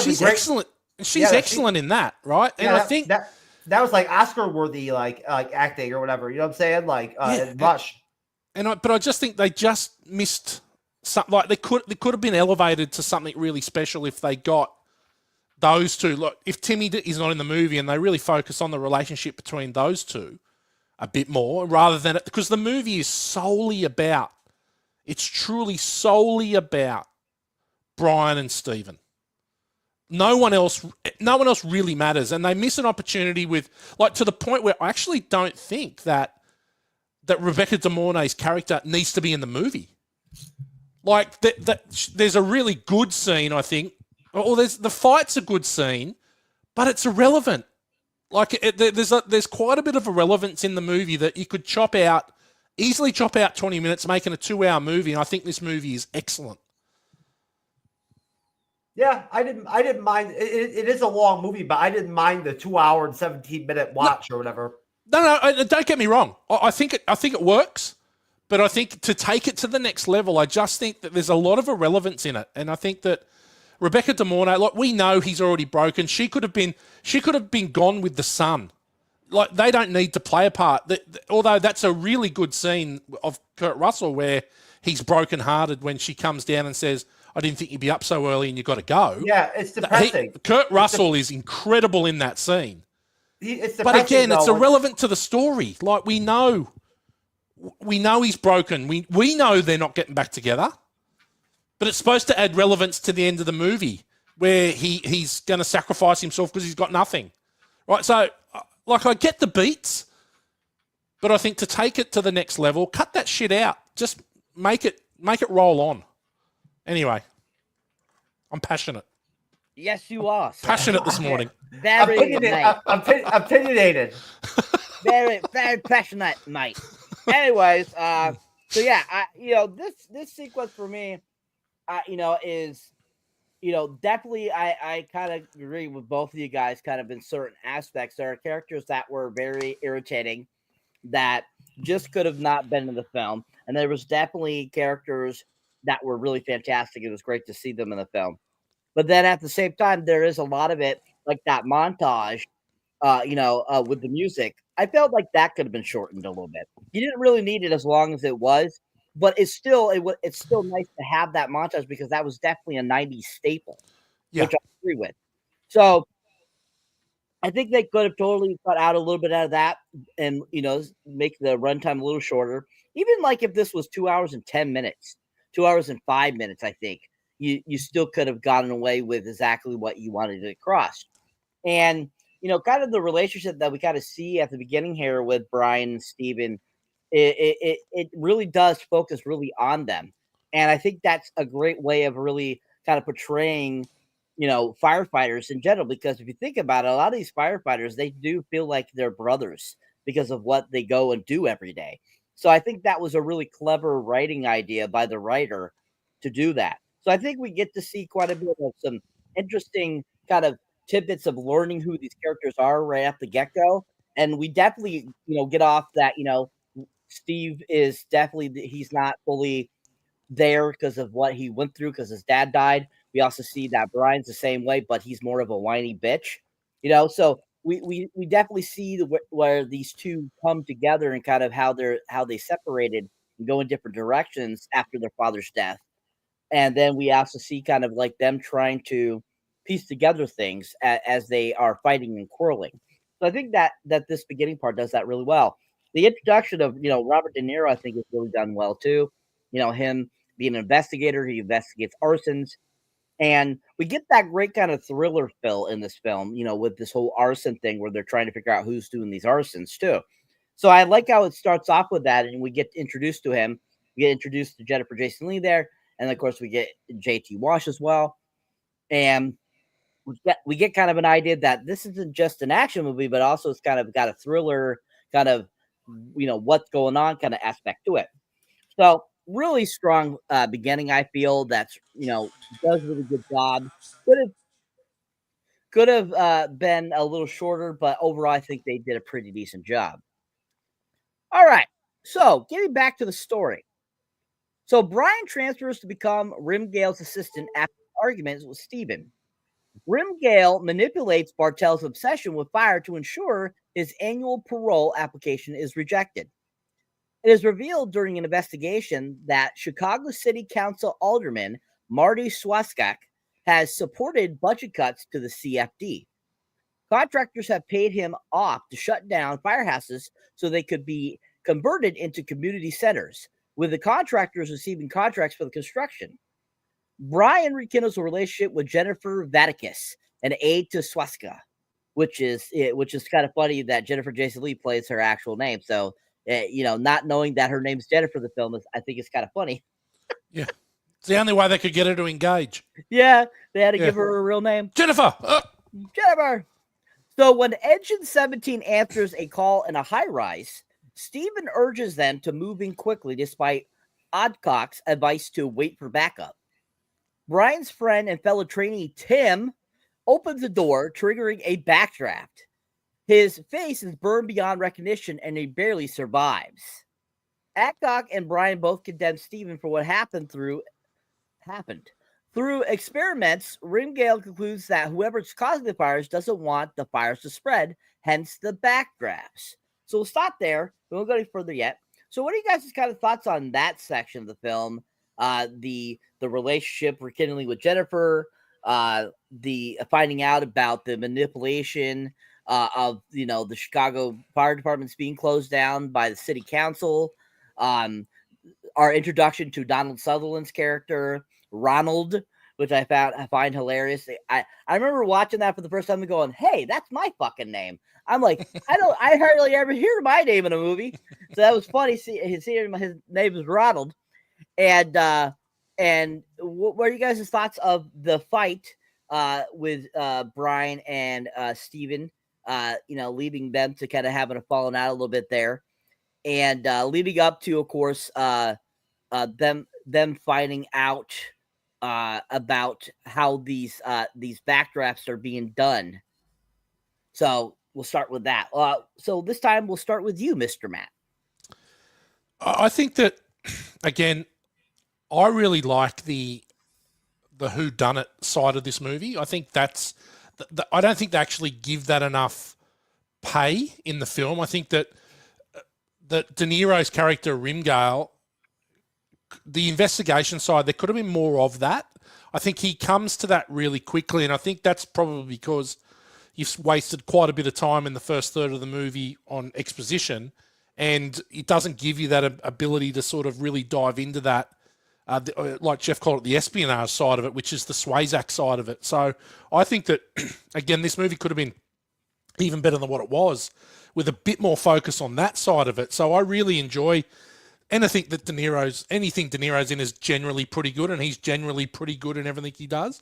She's excellent. She's excellent in that, right? And I think that was like Oscar-worthy, like acting or whatever. You know what I'm saying? Like in Rush. But I just think they just missed something. Like they could have been elevated to something really special if they got those two. Look, if Timmy is not in the movie and they really focus on the relationship between those two a bit more, rather than because the movie is it's truly solely about Brian and Stephen. No one else really matters, and they miss an opportunity with, like, to the point where I actually don't think that Rebecca De Mornay's character needs to be in the movie. Like, there's a really good scene, I think. Or the fight's a good scene, but it's irrelevant. Like, there's quite a bit of irrelevance in the movie that you could easily chop out 20 minutes, making a 2-hour movie, and I think this movie is excellent. Yeah, I didn't mind. It is a long movie, but I didn't mind the 2 hour and 17-minute watch or whatever. No, don't get me wrong. I think it works, but I think to take it to the next level, I just think that there's a lot of irrelevance in it, and I think that Rebecca De Mornay, like we know he's already broken. She could have been gone with the sun. Like they don't need to play a part. Although that's a really good scene of Kurt Russell where he's brokenhearted when she comes down and says, "I didn't think you'd be up so early and you got to go." Yeah, it's depressing. Kurt Russell is incredible in that scene. It's But again, it's irrelevant to the story. Like we know he's broken. We know they're not getting back together. But it's supposed to add relevance to the end of the movie where he's going to sacrifice himself because he's got nothing. Right? So, like, I get the beats, but I think to take it to the next level, cut that shit out. Just make it roll on. Anyway, I'm passionate. Yes, you are. Sir. Passionate this morning. Very nice. Opinionated. Very, very passionate, mate. Anyways, so yeah, this sequence for me, is, definitely I kind of agree with both of you guys. Kind of in certain aspects, there are characters that were very irritating that just could have not been in the film, and there was definitely characters that were really fantastic. It was great to see them in the film. But then at the same time, there is a lot of it, like that montage, with the music. I felt like that could have been shortened a little bit. You didn't really need it as long as it was, but it's still nice to have that montage because that was definitely a 90s staple, which I agree with. So I think they could have totally cut out a little bit out of that and, make the runtime a little shorter. Even like if this was 2 hours and 10 minutes, 2 hours and 5 minutes, I think you still could have gotten away with exactly what you wanted to cross. And, kind of the relationship that we kind of see at the beginning here with Brian and Steven, it really does focus really on them. And I think that's a great way of really kind of portraying, firefighters in general, because if you think about it, a lot of these firefighters, they do feel like they're brothers because of what they go and do every day. So I think that was a really clever writing idea by the writer to do that. So I think we get to see quite a bit of some interesting kind of tidbits of learning who these characters are right at the get-go. And we definitely, get off that, Steve is definitely, he's not fully there because of what he went through because his dad died. We also see that Brian's the same way, but he's more of a whiny bitch, so we definitely see where these two come together and kind of how they separated and go in different directions after their father's death. And then we also see kind of like them trying to piece together things as they are fighting and quarreling. So I think that this beginning part does that really well. The introduction of, Robert De Niro, I think is really done well too. Him being an investigator, he investigates arsons. And we get that great kind of thriller feel in this film, with this whole arson thing where they're trying to figure out who's doing these arsons too. So I like how it starts off with that, and we get introduced to him. We get introduced to Jennifer Jason Leigh there. And of course, we get JT Walsh as well. And we get kind of an idea that this isn't just an action movie, but also it's kind of got a thriller kind of, what's going on kind of aspect to it. So really strong beginning, I feel, that's, does a really good job. Could have been a little shorter, but overall, I think they did a pretty decent job. All right. So getting back to the story. So Brian transfers to become Rimgale's assistant after arguments with Steven. Rimgale manipulates Bartel's obsession with fire to ensure his annual parole application is rejected. It is revealed during an investigation that Chicago City Council Alderman Marty Swaskak has supported budget cuts to the CFD. Contractors have paid him off to shut down firehouses so they could be converted into community centers, with the contractors receiving contracts for the construction. Brian rekindles a relationship with Jennifer Vaticus, an aide to Swaska, which is kind of funny that Jennifer Jason Leigh plays her actual name. So, not knowing that her name's Jennifer in the film, I think it's kind of funny. Yeah. It's the only way they could get her to engage. Yeah, they had to give her a real name. Jennifer! Jennifer! So when Engine 17 answers a call in a high-rise, Steven urges them to move in quickly despite Oddcock's advice to wait for backup. Brian's friend and fellow trainee Tim opens the door, triggering a backdraft. His face is burned beyond recognition and he barely survives. Adcock and Brian both condemn Steven for what happened. Through experiments, Rimgale concludes that whoever's causing the fires doesn't want the fires to spread, hence the backdrafts. So we'll stop there. We won't go any further yet. So what are you guys' kind of thoughts on that section of the film? The relationship rekindling with Jennifer, the finding out about the manipulation of the Chicago Fire Department's being closed down by the city council. Our introduction to Donald Sutherland's character, Ronald, which I find hilarious. I remember watching that for the first time and going, "Hey, that's my fucking name." I'm like, I hardly ever hear my name in a movie, so that was funny. Seeing his name is Ronald, and what are you guys' thoughts of the fight with Brian and Steven? Leading them to kind of having a falling out a little bit there, and leading up to, of course, them finding out about how these backdrafts are being done. So we'll start with that. So this time we'll start with you, Mr. Matt. I think that, again, I really like the whodunit side of this movie. I think that's I don't think they actually give that enough pay in the film. I think that De Niro's character Rimgale, the investigation side, there could have been more of that. I think he comes to that really quickly, and I think that's probably because you've wasted quite a bit of time in the first third of the movie on exposition, and it doesn't give you that ability to sort of really dive into that, like Jeff called it, the espionage side of it, which is the Swayzak side of it. So I think that, again, this movie could have been even better than what it was, with a bit more focus on that side of it. So I really enjoy anything De Niro's in is generally pretty good, and he's generally pretty good in everything he does.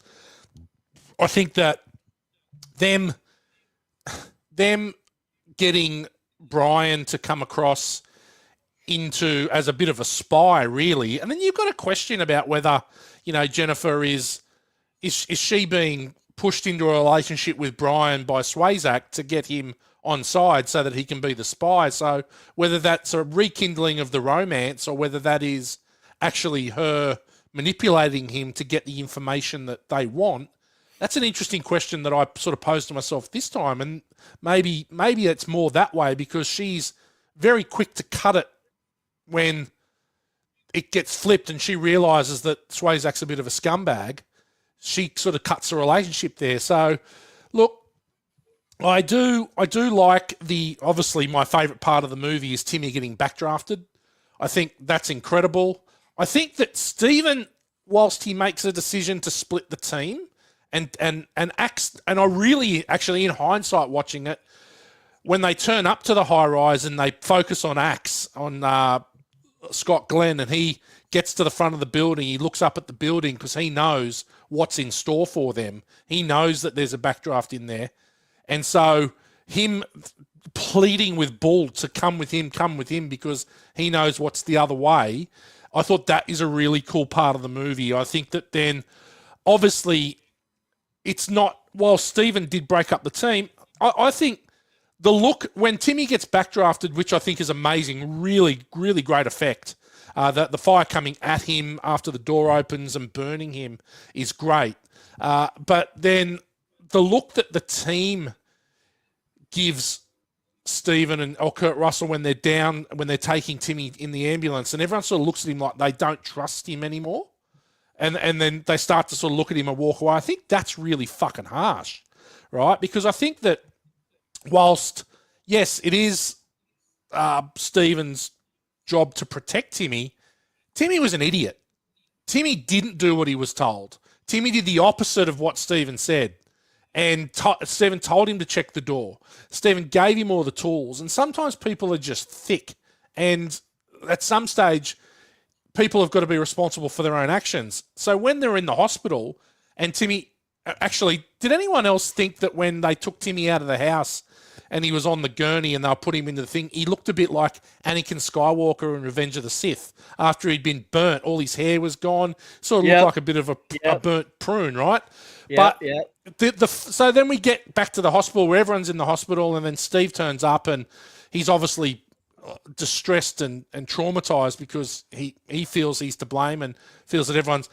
I think that them getting Brian to come across into as a bit of a spy, really, and then you've got a question about whether Jennifer is she being pushed into a relationship with Brian by Swayzak to get him on side so that he can be the spy. So whether that's a rekindling of the romance or whether that is actually her manipulating him to get the information that they want, that's an interesting question that I sort of posed to myself this time. And maybe it's more that way, because she's very quick to cut it when it gets flipped and she realizes that Swayzak's a bit of a scumbag. She sort of cuts the relationship there. So look, I do like obviously my favourite part of the movie is Timmy getting backdrafted. I think that's incredible. I think that Steven, whilst he makes a decision to split the team and acts, and I really, actually, in hindsight watching it, when they turn up to the high rise and they focus on Axe, on Scott Glenn, and he gets to the front of the building, he looks up at the building because he knows what's in store for them. He knows that there's a backdraft in there. And so him pleading with Bull to come with him because he knows what's the other way, I thought that is a really cool part of the movie. I think that then, obviously, it's not, while Steven did break up the team, I think the look, when Timmy gets backdrafted, which I think is amazing, really, really great effect, the fire coming at him after the door opens and burning him is great. But then the look that the team gives Steven or Kurt Russell when they're taking Timmy in the ambulance, and everyone sort of looks at him like they don't trust him anymore. And then they start to sort of look at him and walk away. I think that's really fucking harsh, right? Because I think that whilst, yes, it is Steven's job to protect Timmy, Timmy was an idiot. Timmy didn't do what he was told. Timmy did the opposite of what Steven said. And Steven told him to check the door. Steven gave him all the tools. And sometimes people are just thick. And at some stage, people have got to be responsible for their own actions. So when they're in the hospital and Timmy... Actually, did anyone else think that when they took Timmy out of the house and he was on the gurney and they'll put him into the thing, he looked a bit like Anakin Skywalker in Revenge of the Sith after he'd been burnt? All his hair was gone. Sort of looked like a bit of a burnt prune, right? So then we get back to the hospital where everyone's in the hospital, and then Steve turns up and he's obviously distressed and traumatized because he feels he's to blame and feels that everyone's...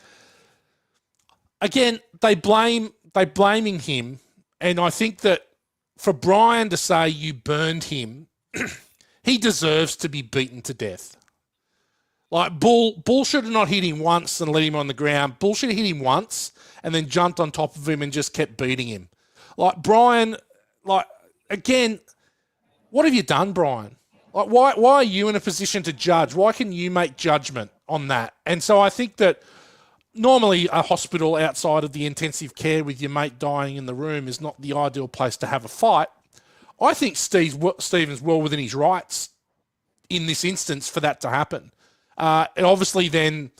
again, they blaming him, and I think that for Brian to say you burned him, he deserves to be beaten to death. Like Bull should have not hit him once and let him on the ground. Bull should have hit him once and then jumped on top of him and just kept beating him. Like Brian, like again, what have you done, Brian? Like why are you in a position to judge? Why can you make judgment on that? And so I think that normally a hospital outside of the intensive care with your mate dying in the room is not the ideal place to have a fight. I think Stephen's well within his rights in this instance for that to happen. And obviously then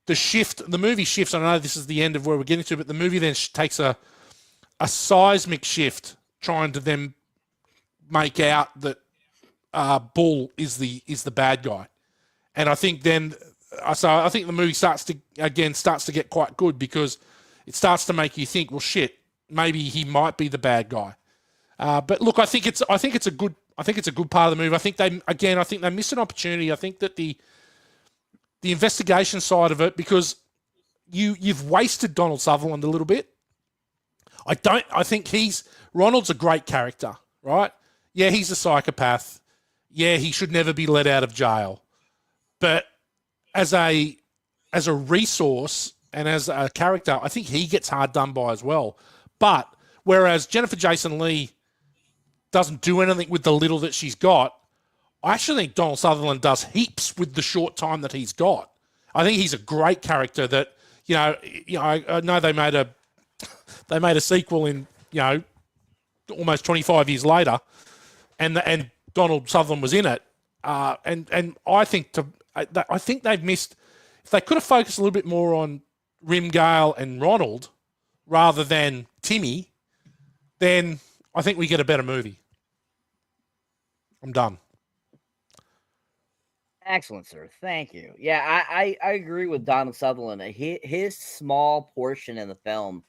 the movie shifts. I know this is the end of where we're getting to, but the movie then takes a seismic shift trying to then make out that Bull is the bad guy. And I think then, so I think the movie starts to get quite good because it starts to make you think, well, shit, maybe he might be the bad guy. But look, I think it's a good part of the movie. I think they missed an opportunity. I think that the investigation side of it, because you've wasted Donald Sutherland a little bit. I think Ronald's a great character, right? Yeah, he's a psychopath. Yeah, he should never be let out of jail. But as a resource and as a character, I think he gets hard done by as well. But whereas Jennifer Jason Leigh doesn't do anything with the little that she's got, I actually think Donald Sutherland does heaps with the short time that he's got. I think he's a great character that, I know they made a sequel in, almost 25 years later, and Donald Sutherland was in it. And I think they've missed, if they could have focused a little bit more on Rimgale and Ronald rather than Timmy, then I think we get a better movie. I'm done. Excellent, sir. Thank you. Yeah, I agree with Donald Sutherland. His small portion in the film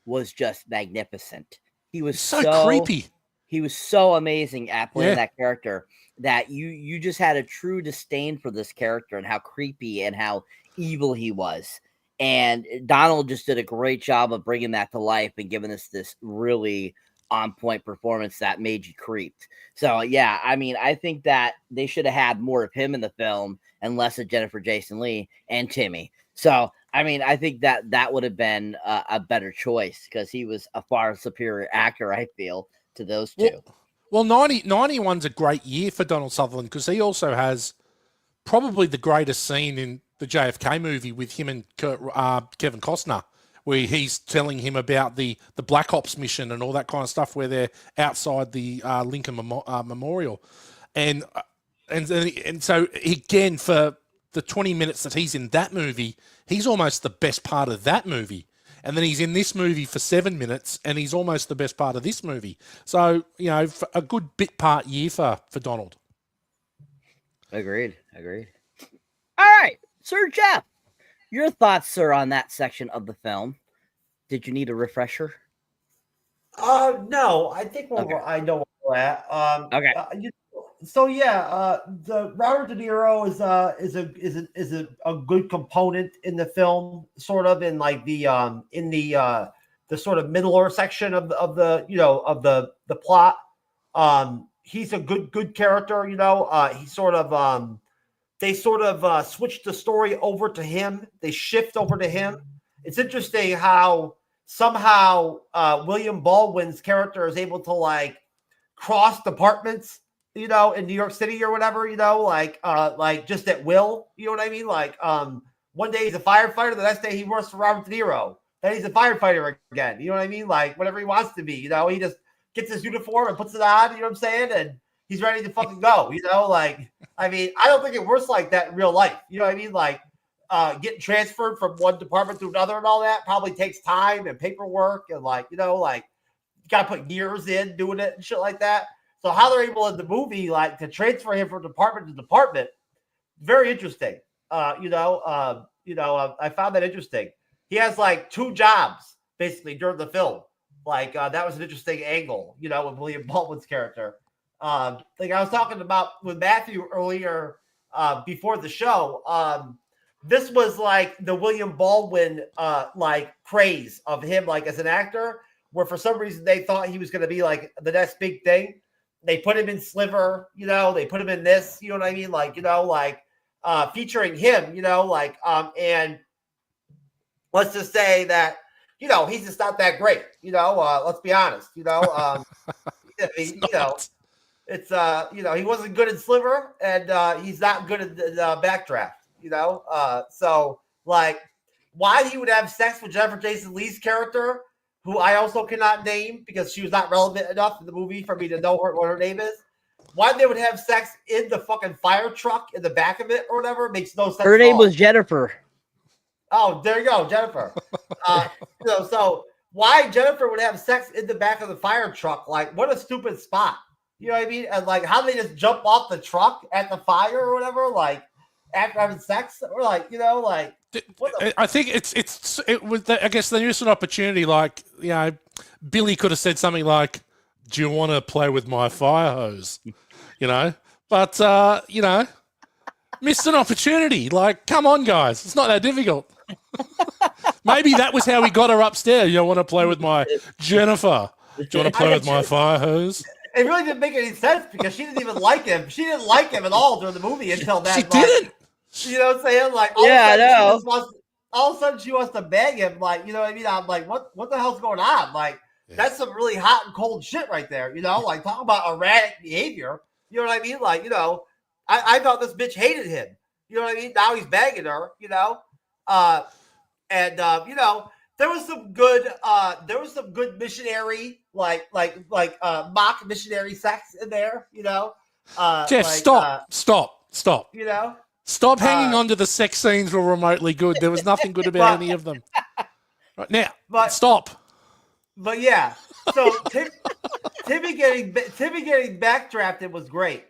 was just magnificent. He was so creepy. He was so amazing at playing that character that you just had a true disdain for this character and how creepy and how evil he was. And Donald just did a great job of bringing that to life and giving us this really on-point performance that made you creeped. So, yeah, I mean, I think that they should have had more of him in the film and less of Jennifer Jason Leigh and Timmy. So, I mean, I think that would have been a better choice because he was a far superior actor, I feel, to those two. Well, 91's a great year for Donald Sutherland because he also has probably the greatest scene in the JFK movie with him and Kevin Costner, where he's telling him about the Black Ops mission and all that kind of stuff, where they're outside the Lincoln Memorial, and so again for the 20 minutes that he's in that movie, he's almost the best part of that movie, and then he's in this movie for 7 minutes, and he's almost the best part of this movie. So a good bit part year for Donald. Agreed. All right, Sir Jeff. Your thoughts, sir, on that section of the film? Did you need a refresher? No, I think I know where we're at. Okay. The Robert De Niro is a good component in the film, sort of in like the sort of middle section of the plot. He's a good character. He sort of they sort of switch the story over to him. They shift over to him. It's interesting how somehow William Baldwin's character is able to like cross departments, in New York City or whatever, like just at will. You know what I mean? Like one day he's a firefighter, the next day he works for Robert De Niro. Then he's a firefighter again. You know what I mean? Like whatever he wants to be. He just gets his uniform and puts it on. You know what I'm saying? And he's ready to fucking go. I mean, I don't think it works like that in real life. You know what I mean? Like getting transferred from one department to another and all that probably takes time and paperwork and you got to put years in doing it and shit like that. So how they're able in the movie, like to transfer him from department to department, very interesting. I found that interesting. He has like 2 jobs basically during the film. That was an interesting angle, with William Baldwin's character. Like I was talking about with Matthew earlier before the show, this was like the William Baldwin like craze of him like as an actor, where for some reason they thought he was going to be like the next big thing. They put him in Sliver, you know, they put him in this, you know what I mean? Like, you know, like featuring him, you know, like and let's just say that, you know, he's just not that great, you know, let's be honest, you know, you know, it's you know, he wasn't good in Sliver, and he's not good at the Backdraft, you know. So like, why he would have sex with Jennifer Jason Leigh's character, who I also cannot name because she was not relevant enough in the movie for me to know what her name is. Why they would have sex in the fucking fire truck in the back of it or whatever makes no sense. Her name was Jennifer. Oh, there you go, Jennifer. You know, so why Jennifer would have sex in the back of the fire truck? Like, what a stupid spot. You know what I mean? And like, how they just jump off the truck at the fire or whatever, like after having sex, or like, you know, like. I think it was. I guess the missed an opportunity. Like, you know, Billy could have said something like, "Do you want to play with my fire hose?" You know, but you know, missed an opportunity. Like, come on, guys, it's not that difficult. Maybe that was how he got her upstairs. You want to play with my Jennifer? Do you want to play with my fire hose? It really didn't make any sense because she didn't even like him. She didn't like him at all during the movie until that. She didn't. You know what I'm saying? Like, yeah, I know. All of a sudden she wants to bang him. Like, you know what I mean? I'm like, what the hell's going on? Like, that's some really hot and cold shit right there. You know, like talk about erratic behavior. You know what I mean? Like, you know, I thought this bitch hated him. You know what I mean? Now he's banging her. You know, and you know, there was some good missionary like mock missionary sex in there. You know, Jeff, like, stop. You know. Stop hanging on to the sex scenes were remotely good. There was nothing good about any of them. Right now, stop. But yeah, so Timmy getting backdrafted was great.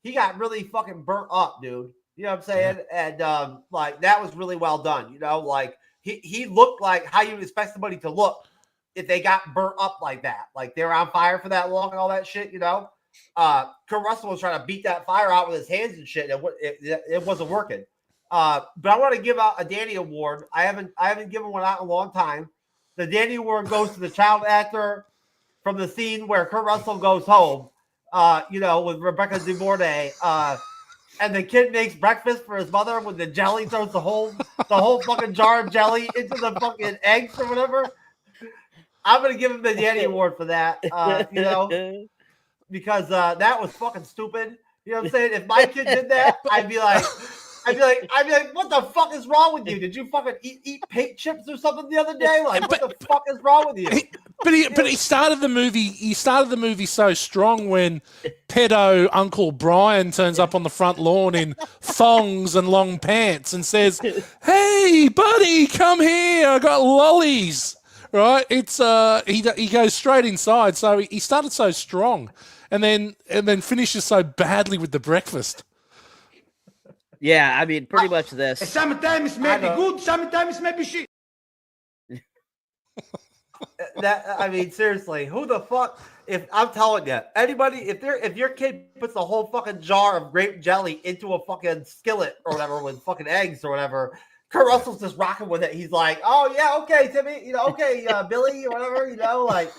He got really fucking burnt up, dude. You know what I'm saying? Yeah. And like that was really well done. You know, like he looked like how you would expect somebody to look if they got burnt up like that. Like they were on fire for that long and all that shit. You know. Kurt Russell was trying to beat that fire out with his hands and shit, and it wasn't working. But I want to give out a Danny Award. I haven't given one out in a long time. The Danny Award goes to the child actor from the scene where Kurt Russell goes home. You know, with Rebecca De Mornay. And the kid makes breakfast for his mother with the jelly, throws the whole fucking jar of jelly into the fucking eggs or whatever. I'm gonna give him the Danny Award for that. You know. Because that was fucking stupid. You know what I'm saying? If my kid did that, I'd be like, what the fuck is wrong with you? Did you fucking eat paint chips or something the other day? Like, what the fuck is wrong with you? But he started the movie. He started the movie so strong when pedo Uncle Brian turns up on the front lawn in thongs and long pants and says, "Hey, buddy, come here. I got lollies." Right? It's he goes straight inside. So he started so strong. And then finishes so badly with the breakfast. Yeah, I mean, pretty much this. Sometimes maybe good, sometimes maybe shit. I mean, seriously, who the fuck? If I'm telling you, anybody, if your kid puts a whole fucking jar of grape jelly into a fucking skillet or whatever with fucking eggs or whatever, Kurt Russell's just rocking with it. He's like, "Oh yeah, okay, Timmy, you know, okay, Billy, or whatever, you know, like,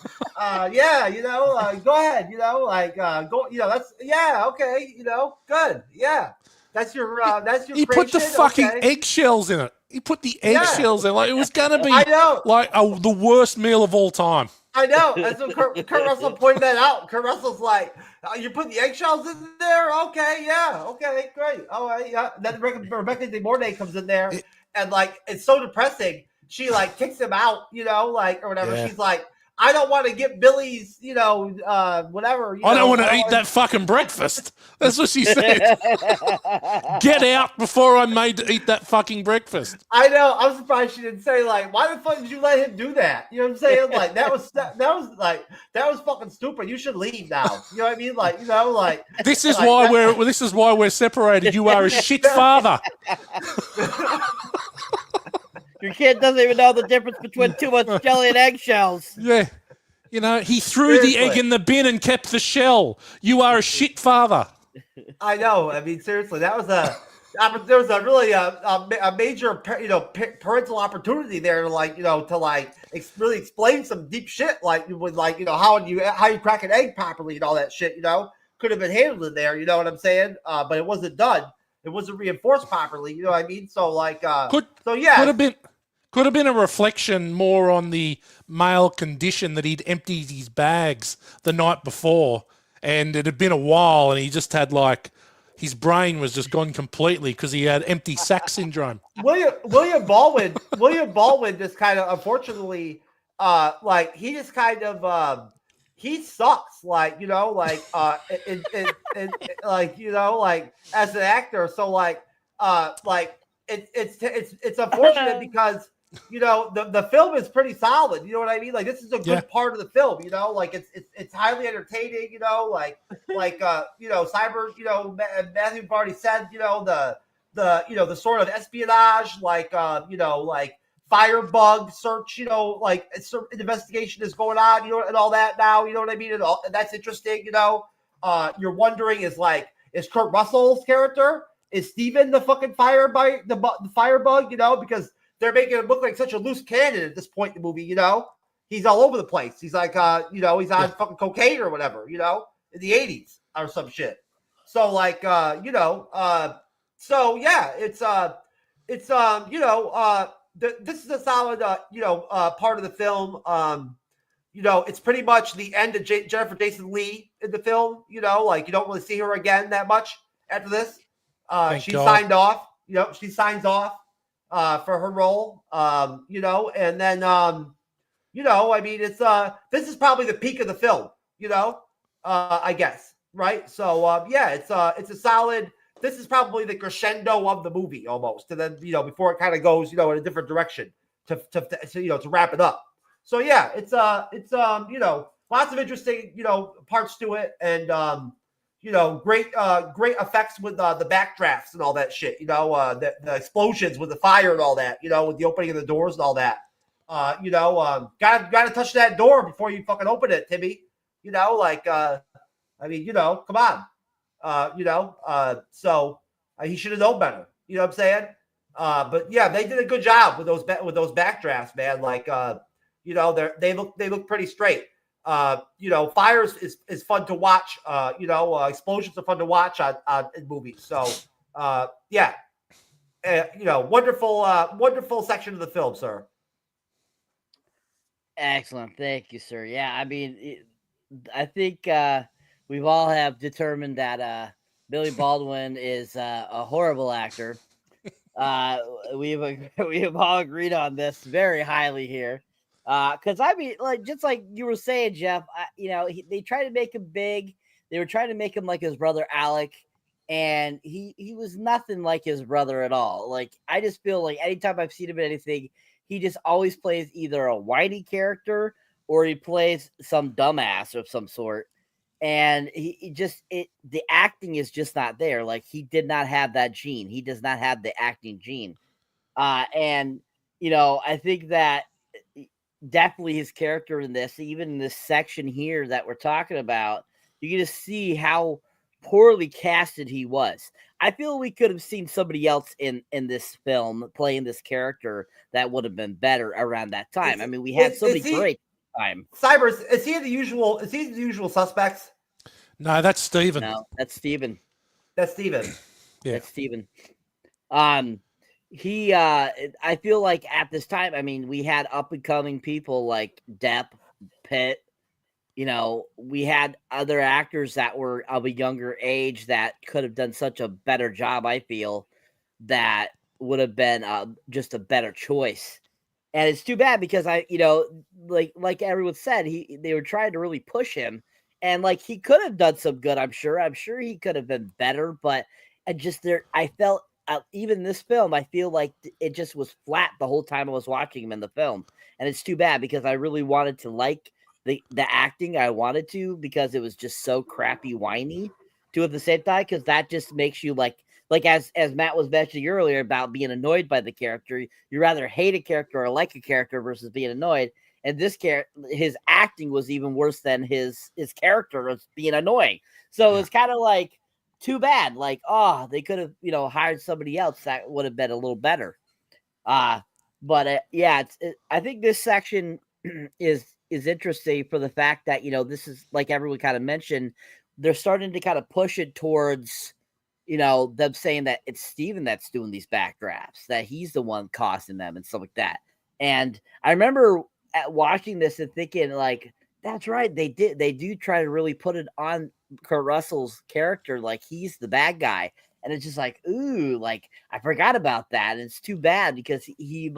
yeah, you know, go ahead, you know, like, go, you know, that's okay, you know, good, yeah, that's your He put the fucking eggshells in it. He put the eggshells in, like it was gonna be, like the worst meal of all time. I know. That's what Kurt Russell pointed that out. Kurt Russell's like, "You put the eggshells in there? Okay, yeah, okay, great. All right, yeah." Then Rebecca De Mornay comes in there, and like it's so depressing. She like kicks him out, you know, like or whatever. Yeah. She's like, "I don't want to get Billy's, you know, whatever." I don't want to eat that fucking breakfast. That's what she said. Get out before I'm made to eat that fucking breakfast. I know. I'm surprised she didn't say like, "Why the fuck did you let him do that?" You know what I'm saying? Like that was fucking stupid. You should leave now. You know what I mean? Like, you know, like this is why we're separated. You are a shit father. Your kid doesn't even know the difference between too much jelly and eggshells. Yeah. You know, he threw the egg in the bin and kept the shell. You are a shit father. I know. I mean, seriously, that was there was a really a major parental opportunity there to really explain some deep shit with how you crack an egg properly and all that shit, could have been handled in there, you know what I'm saying? But it wasn't done. It wasn't reinforced properly, you know what I mean? So could have been a reflection more on the male condition that he'd emptied his bags the night before, and it had been a while, and he just had his brain was just gone completely because he had empty sack syndrome. William Baldwin just kind of, unfortunately, he just kind of he sucks, as an actor. So it's unfortunate because the film is pretty solid. You know what I mean? This is a good part of the film. It's highly entertaining. Cyber. Matthew already said. The sort of espionage, firebug search. Investigation is going on. And all that now. You know what I mean? And that's interesting. You're wondering is Kurt Russell's character, is Steven the fucking firebug? The firebug? Because they're making him look like such a loose cannon at this point in the movie, He's all over the place. He's he's on fucking cocaine or whatever, in the 80s or some shit. So this is a solid, part of the film. It's pretty much the end of Jennifer Jason Leigh in the film, you don't really see her again that much after this. She signed off, she signs off for her role, and then, this is probably the peak of the film, I guess. Right. So, it's a solid, this is probably the crescendo of the movie almost. And then, before it kind of goes, in a different direction to wrap it up. So yeah, it's lots of interesting, parts to it. And, great effects with the backdrafts and all that shit, the explosions with the fire and all that, with the opening of the doors and all that. Gotta touch that door before you fucking open it, Timmy. Come on. So he should have known better. You know what I'm saying? But yeah, they did a good job with those backdrafts, man. They look pretty straight. Fires is fun to watch. Explosions are fun to watch in movies. So, wonderful section of the film, sir. Excellent. Thank you, sir. Yeah, I think we've all have determined that Billy Baldwin is a horrible actor. We have all agreed on this very highly here. Because just like you were saying, Jeff, they tried to make him big. They were trying to make him like his brother Alec, and he was nothing like his brother at all. I just feel like anytime I've seen him in anything, he just always plays either a whiny character or he plays some dumbass of some sort. And the acting is just not there. He did not have that gene. He does not have the acting gene. And I think that definitely his character in this, even in this section here that we're talking about, you can just see how poorly casted he was. I feel we could have seen somebody else in this film playing this character that would have been better around that time. We had so many great time. Cybers, is he the usual suspects? No, that's Steven. No, that's Steven. That's Steven. Yeah. That's Steven. He I feel like at this time, we had up and coming people like Depp, Pitt, we had other actors that were of a younger age that could have done such a better job. I feel that would have been just a better choice. And it's too bad because like everyone said, they were trying to really push him, and he could have done some good. I'm sure he could have been better, but I felt even this film, I feel like it just was flat the whole time I was watching him in the film, and it's too bad because I really wanted to like the acting. I wanted to because it was just so crappy, whiny too at the same time, because that just makes you like as Matt was mentioning earlier about being annoyed by the character. You rather hate a character or like a character versus being annoyed. And this his acting was even worse than his character was being annoying. So it's kind of like too bad. Like, oh, they could have, hired somebody else that would have been a little better. But I think this section is interesting for the fact that, this is, like everyone kind of mentioned, they're starting to kind of push it towards, them saying that it's Steven that's doing these backdrafts, that he's the one causing them and stuff like that. And I remember watching this and thinking, like, that's right. They do try to really put it on Kurt Russell's character, like he's the bad guy. And it's just like, ooh, like I forgot about that. And it's too bad because he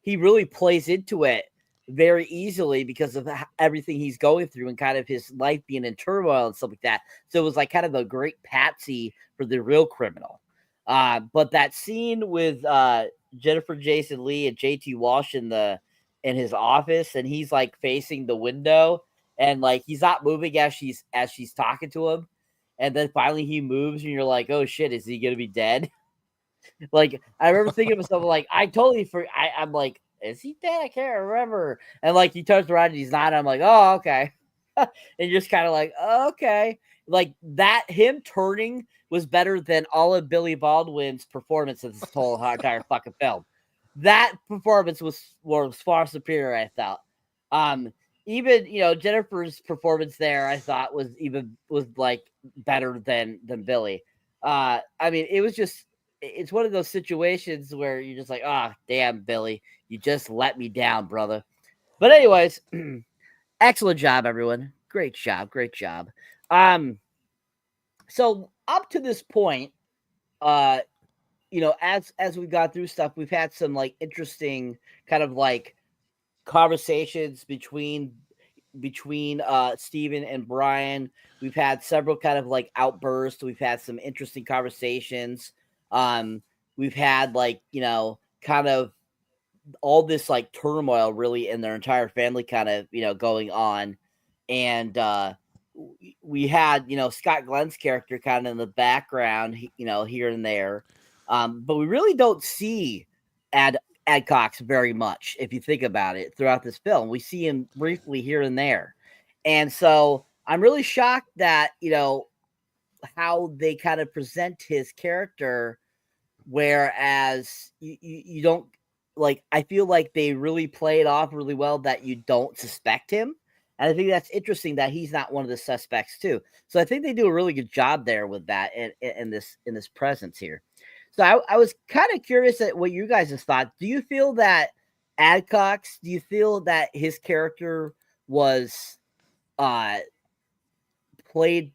really plays into it very easily because of everything he's going through and kind of his life being in turmoil and stuff like that. So it was like kind of a great patsy for the real criminal. But that scene with Jennifer Jason Leigh and JT Walsh in his office, and he's like facing the window and like he's not moving as she's talking to him. And then finally he moves and you're like, oh shit, is he going to be dead? Like, I remember thinking to myself, like, I totally I'm like, is he dead? I can't remember. And like, he turns around and he's not. I'm like, oh, okay. And you're just kind of like, oh, okay. Like that, him turning was better than all of Billy Baldwin's performance of this whole entire fucking film. That performance was far superior, I thought. Even, Jennifer's performance there, I thought was like better than Billy. I mean, it's one of those situations where you're just like, ah, oh, damn, Billy, you just let me down, brother. But anyways, excellent job, everyone. Great job. So up to this point, as we've gone through stuff, we've had some like interesting kind of like conversations between Steven and Brian. We've had several kind of like outbursts. We've had some interesting conversations. We've had like, kind of all this like turmoil really in their entire family kind of, going on. And we had, Scott Glenn's character kind of in the background, here and there. But we really don't see Adcox very much, if you think about it, throughout this film. We see him briefly here and there. And so I'm really shocked that, how they kind of present his character, whereas you don't, like, I feel like they really play it off really well that you don't suspect him. And I think that's interesting that he's not one of the suspects too. So I think they do a really good job there with that in this presence here. So I was kind of curious at what you guys have thought. Do you feel that Adcox, do you feel that his character was played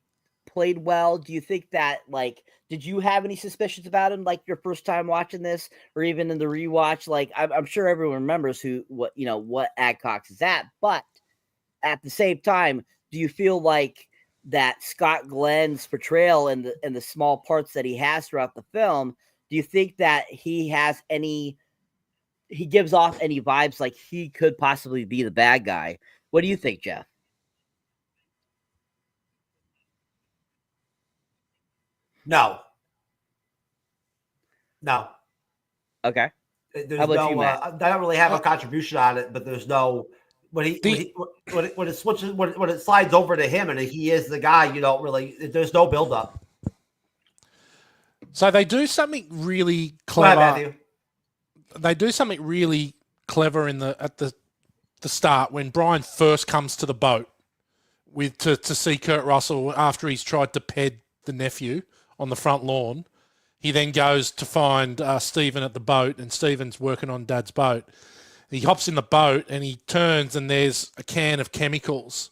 well? Do you think that, like, did you have any suspicions about him, like your first time watching this, or even in the rewatch? Like, I'm sure everyone remembers what Adcox is at, but at the same time, do you feel like that Scott Glenn's portrayal and the small parts that he has throughout the film, do you think that he gives off any vibes like he could possibly be the bad guy? What do you think, Jeff? No. Okay. There's How about you, Matt? I don't really have a contribution on it, but there's no when it switches when it slides over to him and he is the guy. You don't really. There's no buildup. So they do something really Go ahead, clever. Matthew. They do something really clever at the start when Brian first comes to the boat to see Kurt Russell after he's tried to ped the nephew on the front lawn. He then goes to find Stephen at the boat, and Stephen's working on Dad's boat. He hops in the boat and he turns and there's a can of chemicals.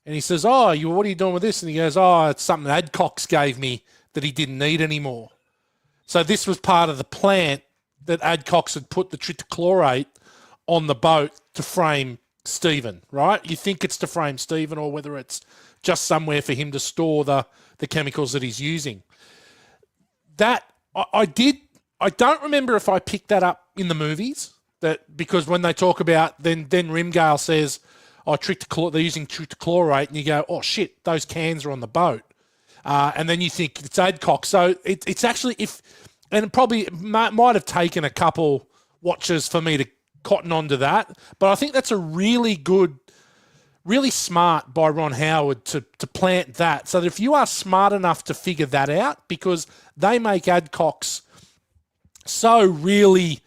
And he says, what are you doing with this? And he goes, it's something Adcox gave me that he didn't need anymore. So this was part of the plant that Adcox had put the trichlorate on the boat to frame Stephen, right? You think it's to frame Stephen, or whether it's just somewhere for him to store the chemicals that he's using. That I don't remember if I picked that up in the movies, that because when they talk about then Rimgale says, they're using trichlorate, and you go, oh shit, those cans are on the boat. And then you think it's Adcox. So it's actually, and it probably might have taken a couple watches for me to cotton onto that, but I think that's a really good really smart by Ron Howard to plant that, so that if you are smart enough to figure that out, because they make Adcox so really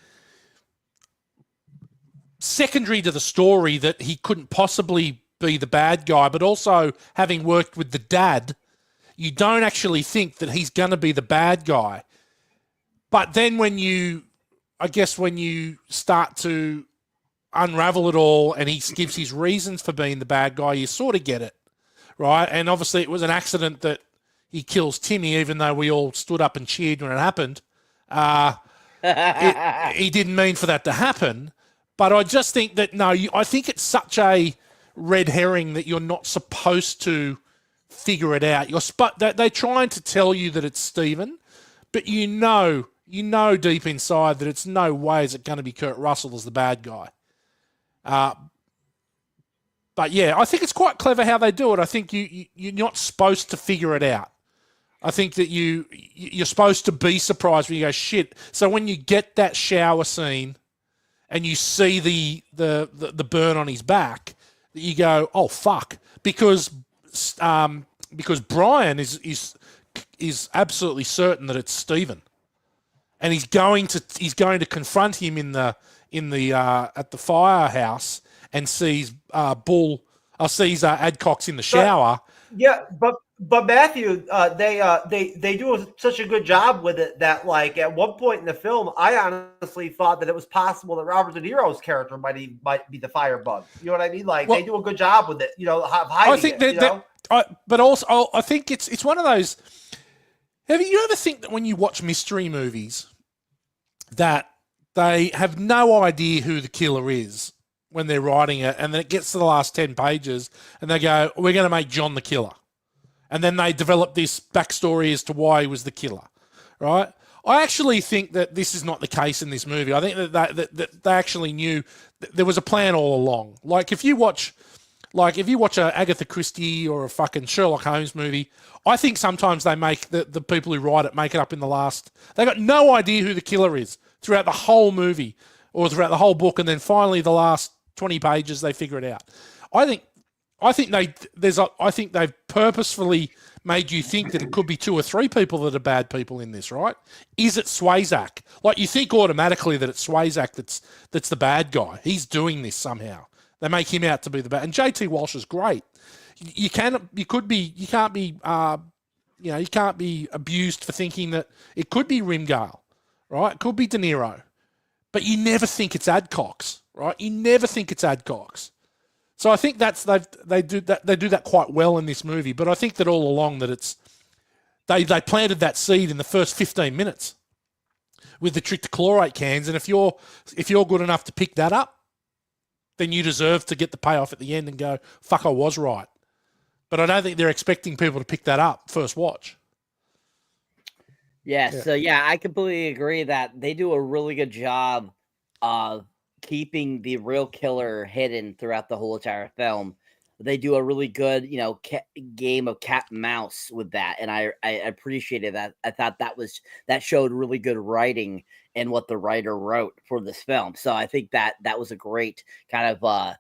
secondary to the story that he couldn't possibly be the bad guy, but also having worked with the dad, you don't actually think that he's going to be the bad guy. But then when you start to unravel it all and he gives his reasons for being the bad guy, you sort of get it, right? And obviously it was an accident that he kills Timmy, even though we all stood up and cheered when it happened. He didn't mean for that to happen. But I just think that, I think it's such a red herring that you're not supposed to figure it out. They're trying to tell you that it's Stephen, but you know deep inside that it's no way is it going to be Kurt Russell as the bad guy. But yeah, I think it's quite clever how they do it. I think you're not supposed to figure it out. I think that you're supposed to be surprised when you go, shit. So when you get that shower scene and you see the burn on his back, that you go, oh fuck, because Brian is absolutely certain that it's Stephen, and he's going to confront him in the at the firehouse and sees sees Adcox in the shower. But Matthew, they do such a good job with it that, like, at one point in the film, I honestly thought that it was possible that Robert De Niro's character might be the firebug. You know what I mean? Like, they do a good job with it. Hiding I think it. But also, I think it's one of those. Have you ever think that when you watch mystery movies, that they have no idea who the killer is when they're writing it, and then it gets to the last 10 pages, and they go, "We're going to make John the killer." And then they develop this backstory as to why he was the killer, right? I actually think that this is not the case in this movie. I think that they actually knew that there was a plan all along. Like if you watch a Agatha Christie or a fucking Sherlock Holmes movie, I think sometimes they make the people who write it make it up in the last. They got no idea who the killer is throughout the whole movie or throughout the whole book, and then finally the last 20 pages they figure it out. I think they've purposefully made you think that it could be 2 or 3 people that are bad people in this, right? Is it Swayzak? Like you think automatically that it's Swayzak that's the bad guy. He's doing this somehow. They make him out to be the bad. And JT Walsh is great. You can't be abused for thinking that it could be Rimgale, right? It could be De Niro, but you never think it's Adcox, right? You never think it's Adcox. So I think they do that quite well in this movie. But I think that all along that it's they planted that seed in the first 15 minutes with the trichlorate cans, and if you're good enough to pick that up, then you deserve to get the payoff at the end and go, fuck, I was right. But I don't think they're expecting people to pick that up first watch. Yeah. So I completely agree that they do a really good job of keeping the real killer hidden throughout the whole entire film. They do a really good, game of cat and mouse with that, and I appreciated that. I thought that showed really good writing and what the writer wrote for this film. So I think that was a great kind of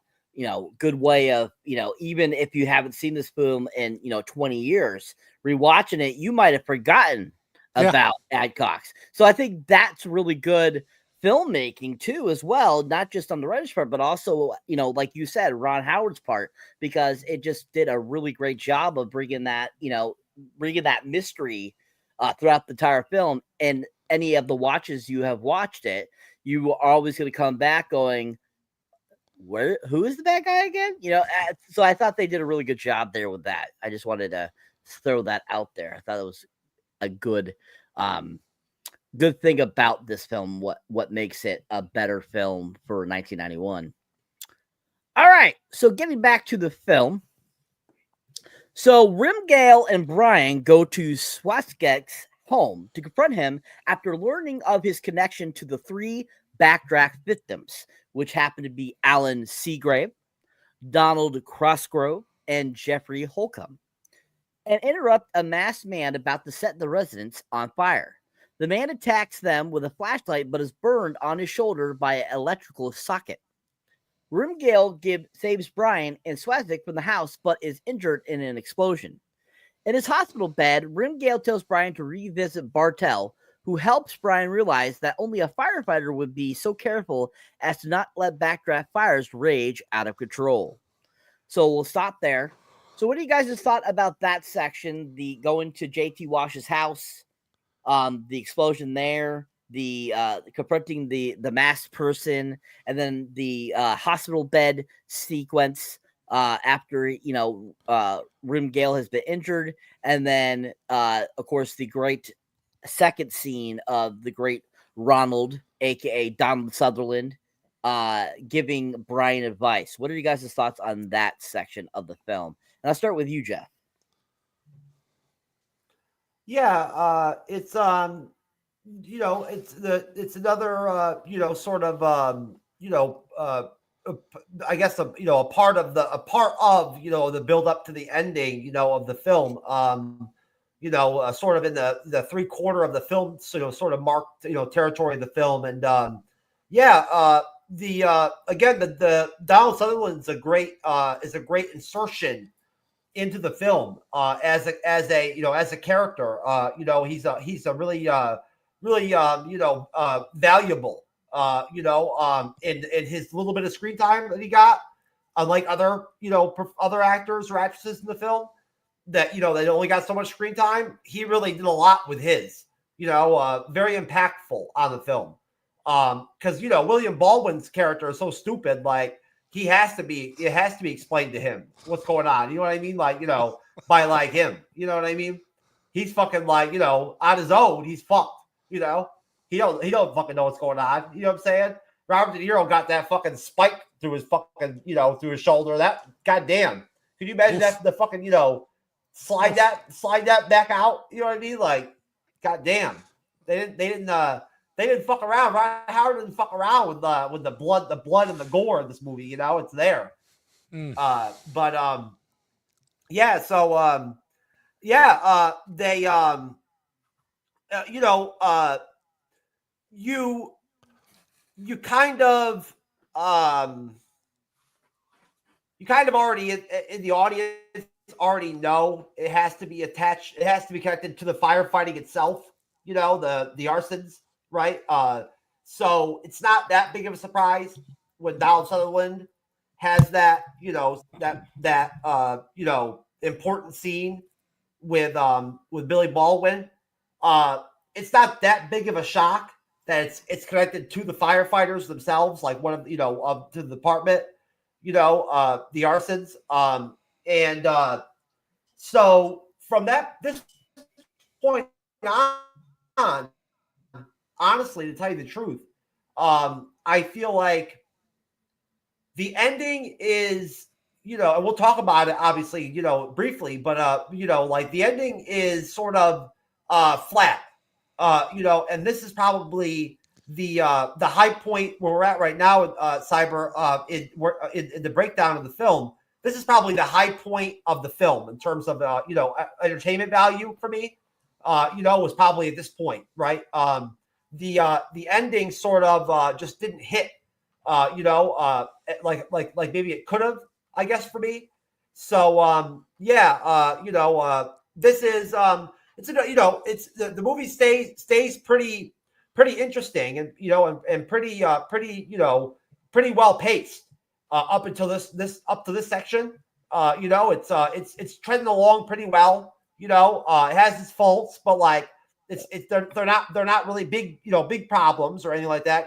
good way of, even if you haven't seen this film in 20 years, rewatching it, you might have forgotten about Adcox. So I think that's really good filmmaking too, as well, not just on the writer's part, but also, like you said, Ron Howard's part, because it just did a really great job of bringing that mystery throughout the entire film. And any of the watches you have watched it, you are always going to come back going, who is the bad guy again? So I thought they did a really good job there with that. I just wanted to throw that out there. I thought it was a good thing about this film, what makes it a better film for 1991. All right, so getting back to the film. So Rimgale and Brian go to Swayzak's home to confront him after learning of his connection to the 3 Backdraft victims, which happen to be Alan Seagrave, Donald Crossgrove, and Jeffrey Holcomb, and interrupt a masked man about to set the residence on fire. The man attacks them with a flashlight, but is burned on his shoulder by an electrical socket. Rimgale saves Brian and Swazik from the house, but is injured in an explosion. In his hospital bed, Rimgale tells Brian to revisit Bartel, who helps Brian realize that only a firefighter would be so careful as to not let Backdraft fires rage out of control. So we'll stop there. So what do you guys thought about that section? The going to JT Wash's house, the explosion there, the confronting the masked person, and then the hospital bed sequence after Rimgale has been injured, and then of course the great second scene of the great Ronald, aka Donald Sutherland, giving Brian advice. What are you guys' thoughts on that section of the film? And I'll start with you, Jeff. Yeah, it's another sort of I guess a part of the build up to the ending of the film. Sort of in the 3/4 of the film, sort of marked territory of the film, and the Donald Sutherland is a great insertion into the film as a character. He's a really valuable in his little bit of screen time that he got, unlike other actors or actresses in the film that they only got so much screen time. He really did a lot with his very impactful on the film, because William Baldwin's character is so stupid, like it has to be explained to him what's going on. You know what I mean? Like, by like him, you know what I mean? He's fucking like, on his own, he's fucked, he don't fucking know what's going on. You know what I'm saying? Robert De Niro got that fucking spike through his fucking, through his shoulder. That goddamn. Could you imagine that the fucking, slide that back out? You know what I mean? Like, goddamn. They didn't fuck around. Ron Howard didn't fuck around with the blood and the gore in this movie. It's there. They you kind of already in the audience already know it has to be attached. It has to be connected to the firefighting itself. The arsons. Right. So it's not that big of a surprise when Donald Sutherland has that, important scene with Billy Baldwin. It's not that big of a shock that it's connected to the firefighters themselves, like one of to the department, the arsons. So from this point on, honestly, to tell you the truth, I feel like the ending is, and we'll talk about it obviously, briefly, but like the ending is sort of flat, and this is probably the high point where we're at right now, Cyber, in the breakdown of the film. This is probably the high point of the film in terms of entertainment value for me. Was probably at this point, right? The ending sort of just didn't hit, like maybe it could have, I guess, for me. So this is it's the movie stays pretty interesting and and pretty well paced up until this section. It's trending along pretty well. It has its faults, but like they're not really big big problems or anything like that.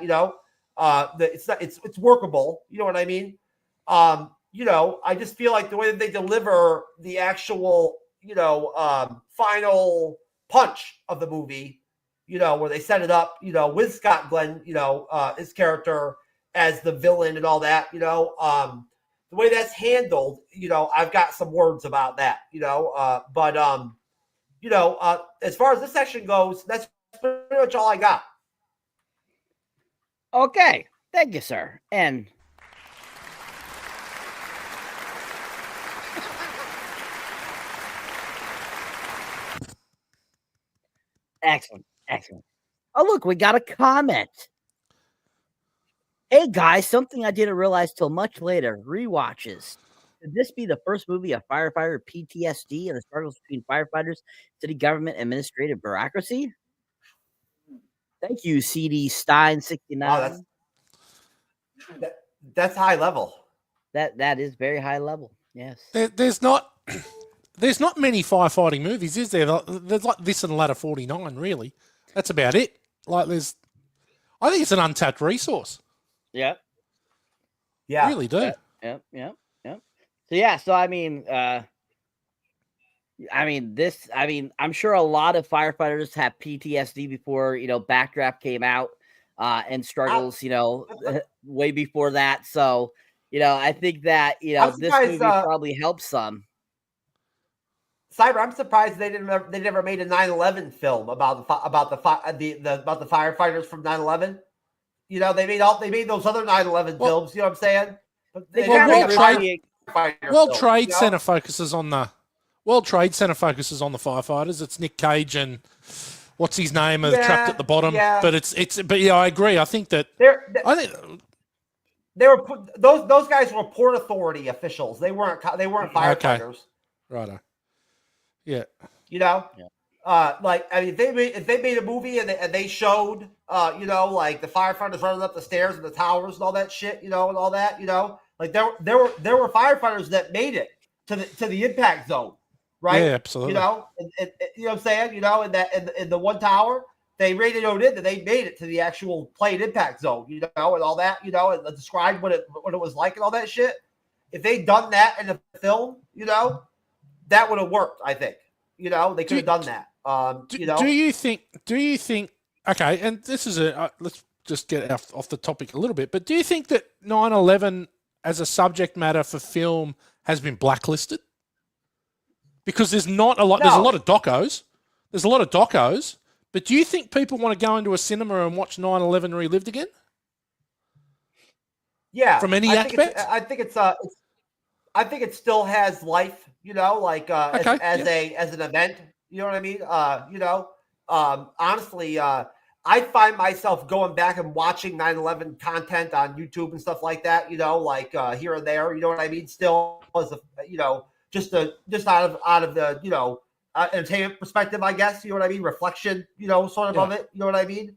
It's workable. You know what I mean? I just feel like the way that they deliver the actual final punch of the movie, where they set it up, with Scott Glenn, his character as the villain and all that, the way that's handled, I've got some words about that, as far as this section goes, that's pretty much all I got. Okay. Thank you, sir. And excellent. Oh, look, we got a comment. Hey guys, something I didn't realize till much later. Rewatches. Could this be the first movie of firefighter PTSD and the struggles between firefighters, city government, administrative bureaucracy? Thank you, CD Stein 69. Wow, that's high level. That is very high level. Yes. There's not many firefighting movies, is there? There's like this and Ladder 49, really. That's about it. I think it's an untapped resource. Yep. Yeah. I really do. Yep. So I mean, I'm sure a lot of firefighters have PTSD before, Backdraft came out, and struggles, way before that. So, I think that, this movie probably helps some. Cyber, I'm surprised they never made a 9/11 film about the firefighters from 9/11. They made those other 9/11 films. You know what I'm saying? But World Trade Center focuses on the firefighters. It's Nick Cage and what's his name trapped at the bottom. Yeah. But I agree. I think that those guys were Port Authority officials. They weren't firefighters. Okay. Righto. Yeah. If they made a movie and they showed, like the firefighters running up the stairs and the towers and all that shit, and all that, like there were firefighters that made it to the impact zone, right? Yeah, absolutely. And you know what I'm saying? In the one tower, they radioed in that they made it to the actual plane impact zone, and all that, and described what it was like and all that shit. If they'd done that in the film, that would have worked, I think. They could have done that. Do you think? Okay, and this is let's just get off the topic a little bit. But do you think that 9/11 as a subject matter for film has been blacklisted? Because there's not a lot. No. There's a lot of docos. But do you think people want to go into a cinema and watch 9/11 relived again? Yeah. From any aspect? I think it still has life. As an event. You know what I mean? Honestly, I find myself going back and watching 9/11 content on YouTube and stuff like that, here and there, you know what I mean? Still as just out of the, entertainment perspective, I guess, you know what I mean? Reflection, sort of it, you know what I mean?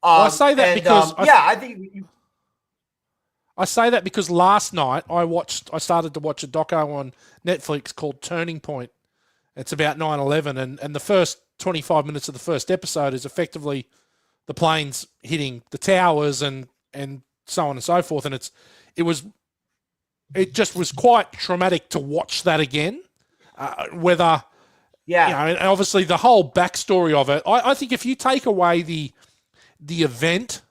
I say that because I think I say that because last night I started to watch a doco on Netflix called Turning Point. It's about 9/11, and the first 25 minutes of the first episode is effectively the planes hitting the towers and so on and so forth. And it just was quite traumatic to watch that again. And obviously the whole backstory of it. I think if you take away the event,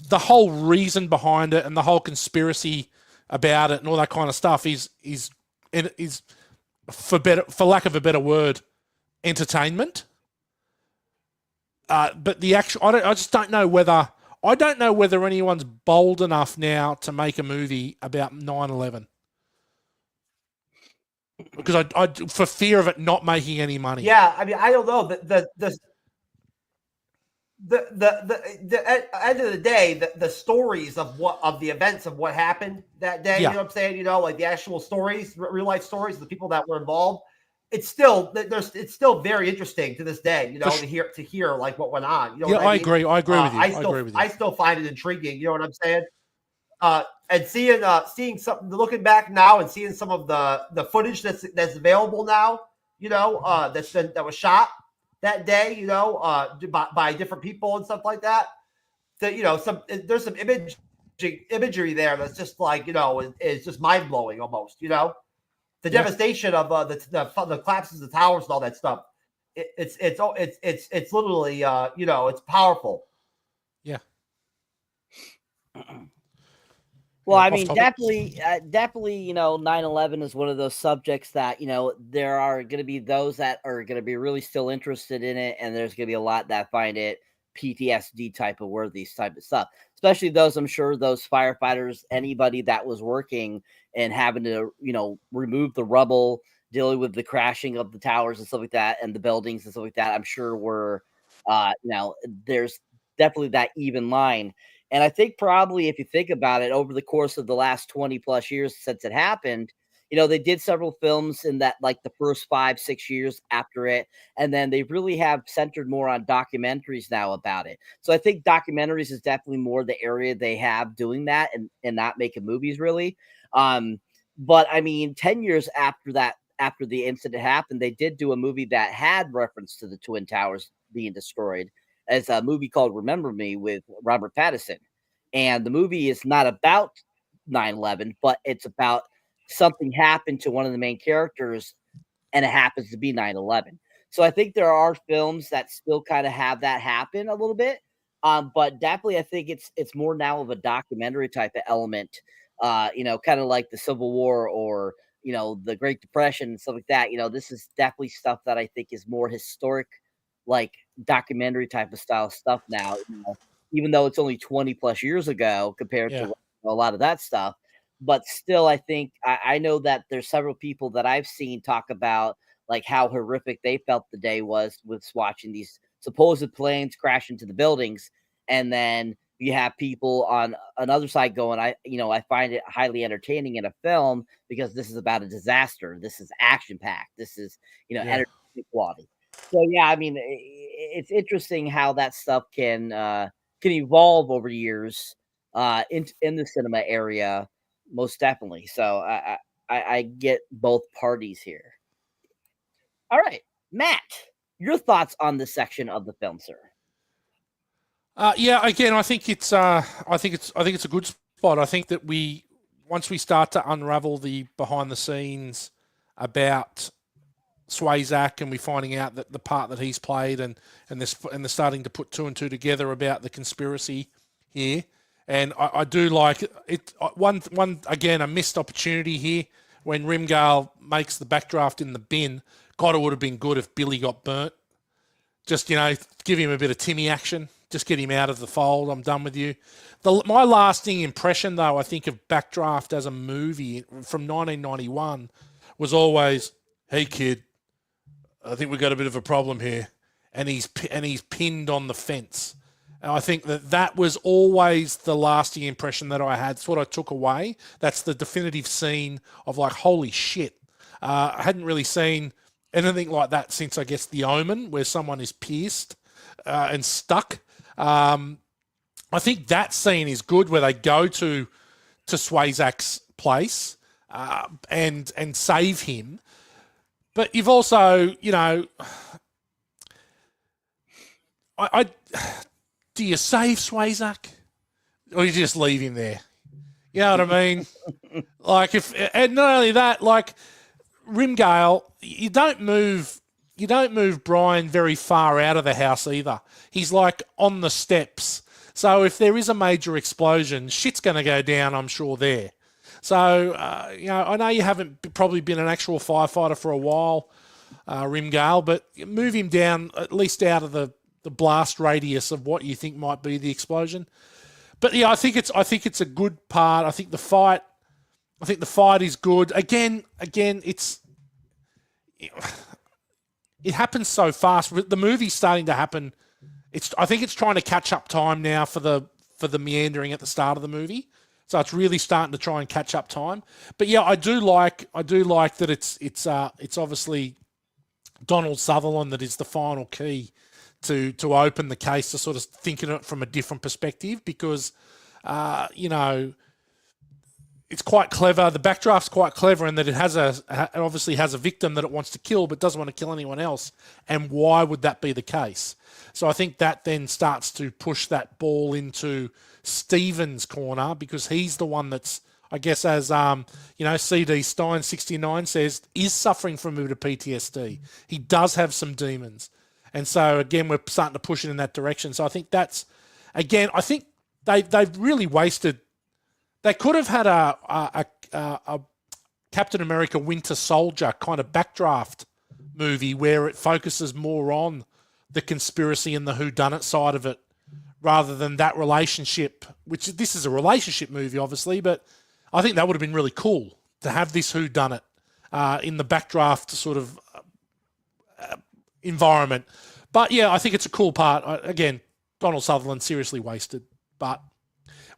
the whole reason behind it and the whole conspiracy about it and all that kind of stuff is for lack of a better word, entertainment. But the actual, I just don't know whether anyone's bold enough now to make a movie about 9/11. Because I for fear of it not making any money. Yeah, I mean, I don't know. The end of the day, the stories of the events of what happened that day, you know what I'm saying? Like the actual stories, real life stories of the people that were involved. It's still very interesting to this day, to hear like what went on. You know what I mean? agree. I agree with you. I still find it intriguing. You know what I'm saying? And seeing something, looking back now and seeing some of the footage that's available now, that was shot that day, by different people and stuff like that. That there's some imagery there that's just like is just mind blowing almost. The devastation of the collapses of the towers and all that stuff. It's literally it's powerful. Yeah. Well, I mean, definitely, 9/11 is one of those subjects that, there are going to be those that are going to be really still interested in it. And there's going to be a lot that find it PTSD type of worthy type of stuff, especially those firefighters, anybody that was working and having to, remove the rubble, dealing with the crashing of the towers and stuff like that, and the buildings and stuff like that. I'm sure there's definitely that even line. And I think probably if you think about it, over the course of the last 20 plus years since it happened, they did several films in that, like the first 5, 6 years after it. And then they really have centered more on documentaries now about it. So I think documentaries is definitely more the area they have doing that and not making movies really. But I mean, 10 years after that, after the incident happened, they did do a movie that had reference to the Twin Towers being destroyed as a movie called Remember Me with Robert Pattinson. And the movie is not about 9/11, but it's about something happened to one of the main characters, and it happens to be 9/11. So I think there are films that still kind of have that happen a little bit. But definitely I think it's more now of a documentary type of element, kind of like the Civil War or the Great Depression and stuff like that. This is definitely stuff that I think is more historic, like documentary type of style stuff now, even though it's only 20 plus years ago compared to a lot of that stuff. But still, I think I know that there's several people that I've seen talk about like how horrific they felt the day was with watching these supposed planes crash into the buildings. And then you have people on another side going, I find it highly entertaining in a film because this is about a disaster. This is action packed. This is, entertainment quality. So yeah, I mean, it's interesting how that stuff can evolve over years in the cinema area, most definitely. So I get both parties here. All right, Matt, your thoughts on this section of the film, sir? Again, I think it's a good spot. I think that once we start to unravel the behind the scenes about Swayzak and we're finding out that the part that he's played and they're starting to put two and two together about the conspiracy here. And I do like it. One again, a missed opportunity here when Rimgale makes the backdraft in the bin. God, it would have been good if Billy got burnt. Just, give him a bit of Timmy action. Just get him out of the fold. I'm done with you. My lasting impression, though, I think of Backdraft as a movie from 1991 was always, hey, kid, I think we've got a bit of a problem here. And he's pinned on the fence. And I think that was always the lasting impression that I had. It's what I took away. That's the definitive scene of like, holy shit. I hadn't really seen anything like that since, I guess, The Omen, where someone is pierced and stuck. I think that scene is good where they go to Swayzak's place and save him. But you've also, do you save Swayzak or you just leave him there? You know what I mean? And not only that, like Rimgale, you don't move Brian very far out of the house either. He's like on the steps. So if there is a major explosion, shit's going to go down, I'm sure, there. So, I know you haven't probably been an actual firefighter for a while, Rimgale, but move him down at least out of the blast radius of what you think might be the explosion. But yeah, I think it's a good part. I think the fight is good. Again, it happens so fast. The movie's starting to happen. I think it's trying to catch up time now for the meandering at the start of the movie. So it's really starting to try and catch up time. But yeah, I do like that it's obviously Donald Sutherland that is the final key to open the case, to sort of thinking it from a different perspective, because it's quite clever. The backdraft's quite clever in that it obviously has a victim that it wants to kill, but doesn't want to kill anyone else. And why would that be the case? So I think that then starts to push that ball into Stephen's corner, because he's the one that's, I guess, as CD Stein 69 says, is suffering from a bit of PTSD. He does have some demons. And so, again, we're starting to push it in that direction. So I think that's, again, I think they've really wasted. They could have had a Captain America Winter Soldier kind of backdraft movie where it focuses more on the conspiracy and the whodunit side of it, rather than that relationship, which this is a relationship movie, obviously, but I think that would have been really cool to have this whodunit in the backdraft sort of environment. But yeah, I think it's a cool part. Again, Donald Sutherland seriously wasted, but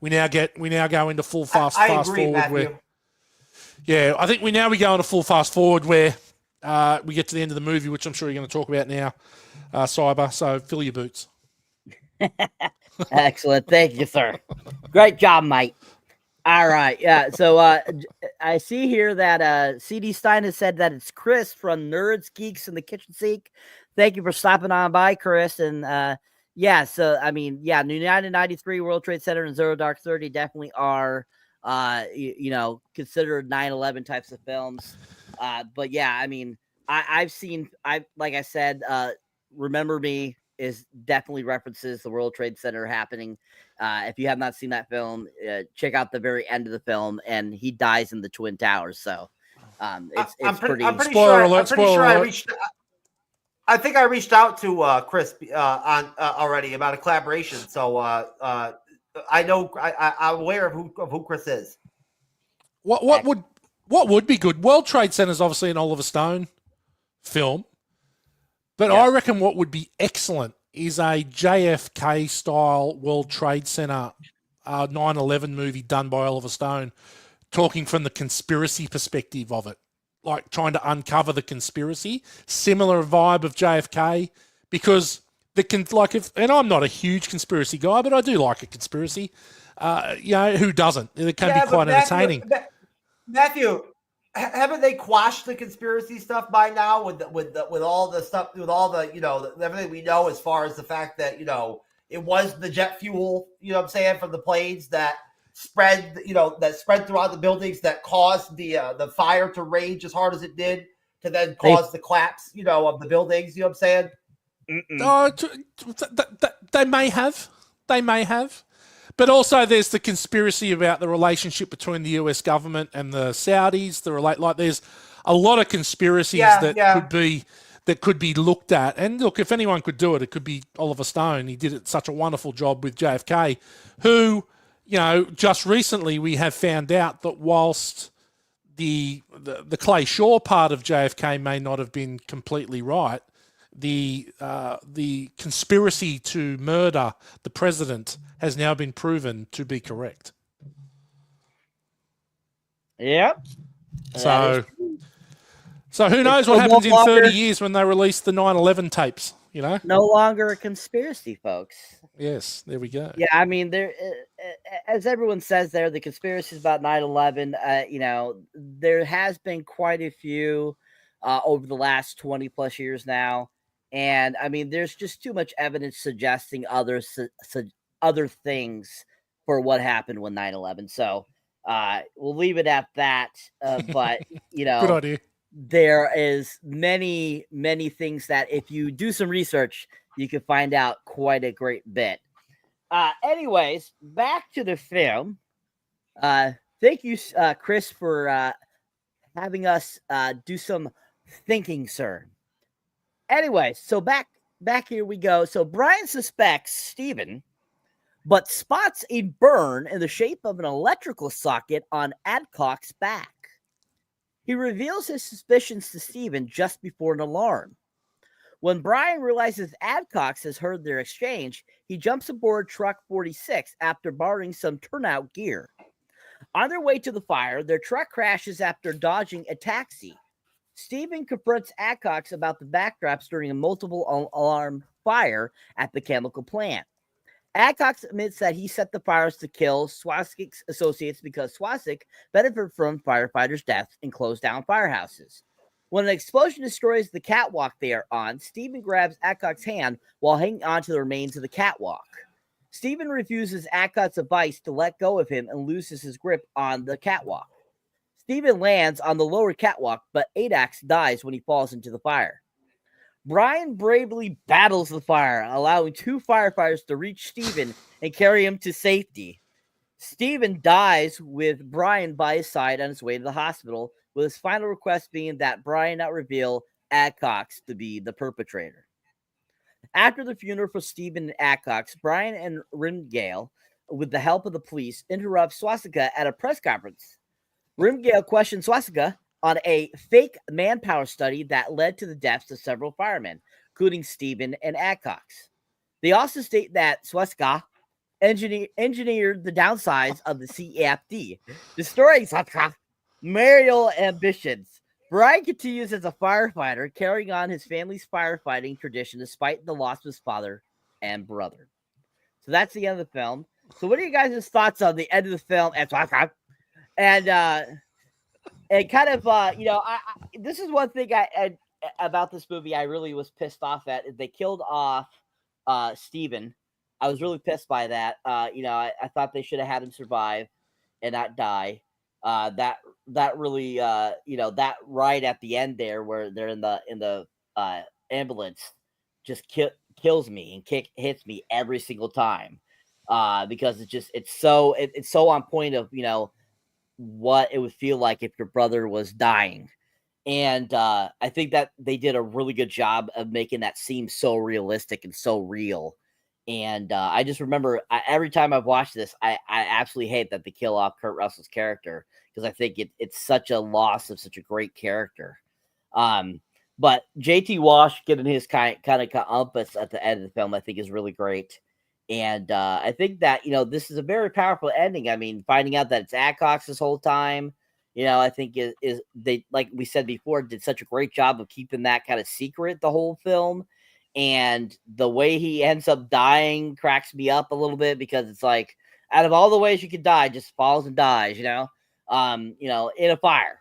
we now go into full fast I agree, forward Matthew. where. Yeah, I think we go into full fast forward where we get to the end of the movie, which I'm sure you're going to talk about now, Cyber. So fill your boots. Excellent. Thank you, sir. Great job, mate. All right. Yeah. So I see here that CD Stein has said that it's Chris from Nerds, Geeks, and the Kitchen Sink. Thank you for stopping on by, Chris. And yeah, so I mean, yeah, United 93, World Trade Center, and Zero Dark 30 definitely are considered 9/11 types of films. But yeah, I mean, I've seen, like I said, Remember Me is definitely references the World Trade Center happening. If you have not seen that film, check out the very end of the film, and he dies in the Twin Towers. So it's pretty. Spoiler alert! I think I reached out to Chris on already about a collaboration. So I know I'm aware of who Chris is. What would be good? World Trade Center is obviously an Oliver Stone film, but I reckon what would be excellent is a JFK style World Trade Center 9/11 movie done by Oliver Stone, talking from the conspiracy perspective of it, like trying to uncover the conspiracy. Similar vibe of JFK, because and I'm not a huge conspiracy guy, but I do like a conspiracy. Who doesn't? It can be quite entertaining. Matthew, haven't they quashed the conspiracy stuff by now with all the stuff, with all the everything we know as far as the fact that it was the jet fuel, what I'm saying, from the planes that spread throughout the buildings that caused the fire to rage as hard as it did to then cause the collapse of the buildings, what I'm saying? They may have. But also, there's the conspiracy about the relationship between the US government and the Saudis. There's a lot of conspiracies that could be looked at. And look, if anyone could do it, it could be Oliver Stone. He did such a wonderful job with JFK, who, just recently we have found out that whilst the Clay Shaw part of JFK may not have been completely right, the conspiracy to murder the president has now been proven to be correct. Yep. So who knows what happens in 30 years when they release the 9/11 tapes, No longer a conspiracy, folks. Yes, there we go. Yeah, I mean, there, as everyone says there, the conspiracies about 9/11, there has been quite a few over the last 20 plus years now. And I mean, there's just too much evidence suggesting other things for what happened with 9/11. So we'll leave it at that. But Good idea. There is many things that if you do some research, you can find out quite a great bit. Anyways, back to the film. Thank you, Chris, for having us do some thinking, sir. Anyway, so back here we go. So Brian suspects Stephen, but spots a burn in the shape of an electrical socket on Adcock's back. He reveals his suspicions to Stephen just before an alarm. When Brian realizes Adcock has heard their exchange, he jumps aboard Truck 46 after borrowing some turnout gear. On their way to the fire, their truck crashes after dodging a taxi. Stephen confronts Adcock about the backdrafts during a multiple alarm fire at the chemical plant. Adcock admits that he set the fires to kill Swastik's associates because Swastik benefited from firefighters' deaths and closed down firehouses. When an explosion destroys the catwalk they are on, Stephen grabs Adcock's hand while hanging onto the remains of the catwalk. Stephen refuses Adcock's advice to let go of him and loses his grip on the catwalk. Stephen lands on the lower catwalk, but Adax dies when he falls into the fire. Brian bravely battles the fire, allowing two firefighters to reach Stephen and carry him to safety. Stephen dies with Brian by his side on his way to the hospital, with his final request being that Brian not reveal Adcock to be the perpetrator. After the funeral for Stephen and Adcock, Brian and Rimgale, with the help of the police, interrupt Swastika at a press conference. Rimgale questions Swastika on a fake manpower study that led to the deaths of several firemen, including Stephen and Adcock. They also state that Swastika engineered the downsides of the CFD, destroying such marital ambitions. Brian continues as a firefighter, carrying on his family's firefighting tradition despite the loss of his father and brother. So that's the end of the film. So what are you guys' thoughts on the end of the film? And kind of, this is one thing I about this movie I really was pissed off at. They killed off Steven. I was really pissed by that. I thought they should have had him survive and not die. That really, that right at the end there where they're in the ambulance just kills me and hits me every single time. Because it's so on point of, what it would feel like if your brother was dying. And I think that they did a really good job of making that seem so realistic and so real. And I just remember every time I've watched this, I absolutely hate that they kill off Kurt Russell's character because I think it's such a loss of such a great character. But JT Walsh getting his kind of comeuppance at the end of the film, I think is really great. And I think that, this is a very powerful ending. I mean, finding out that it's Adcox this whole time, I think is they, like we said before, did such a great job of keeping that kind of secret the whole film. And the way he ends up dying cracks me up a little bit because it's like, out of all the ways you could die, just falls and dies, in a fire,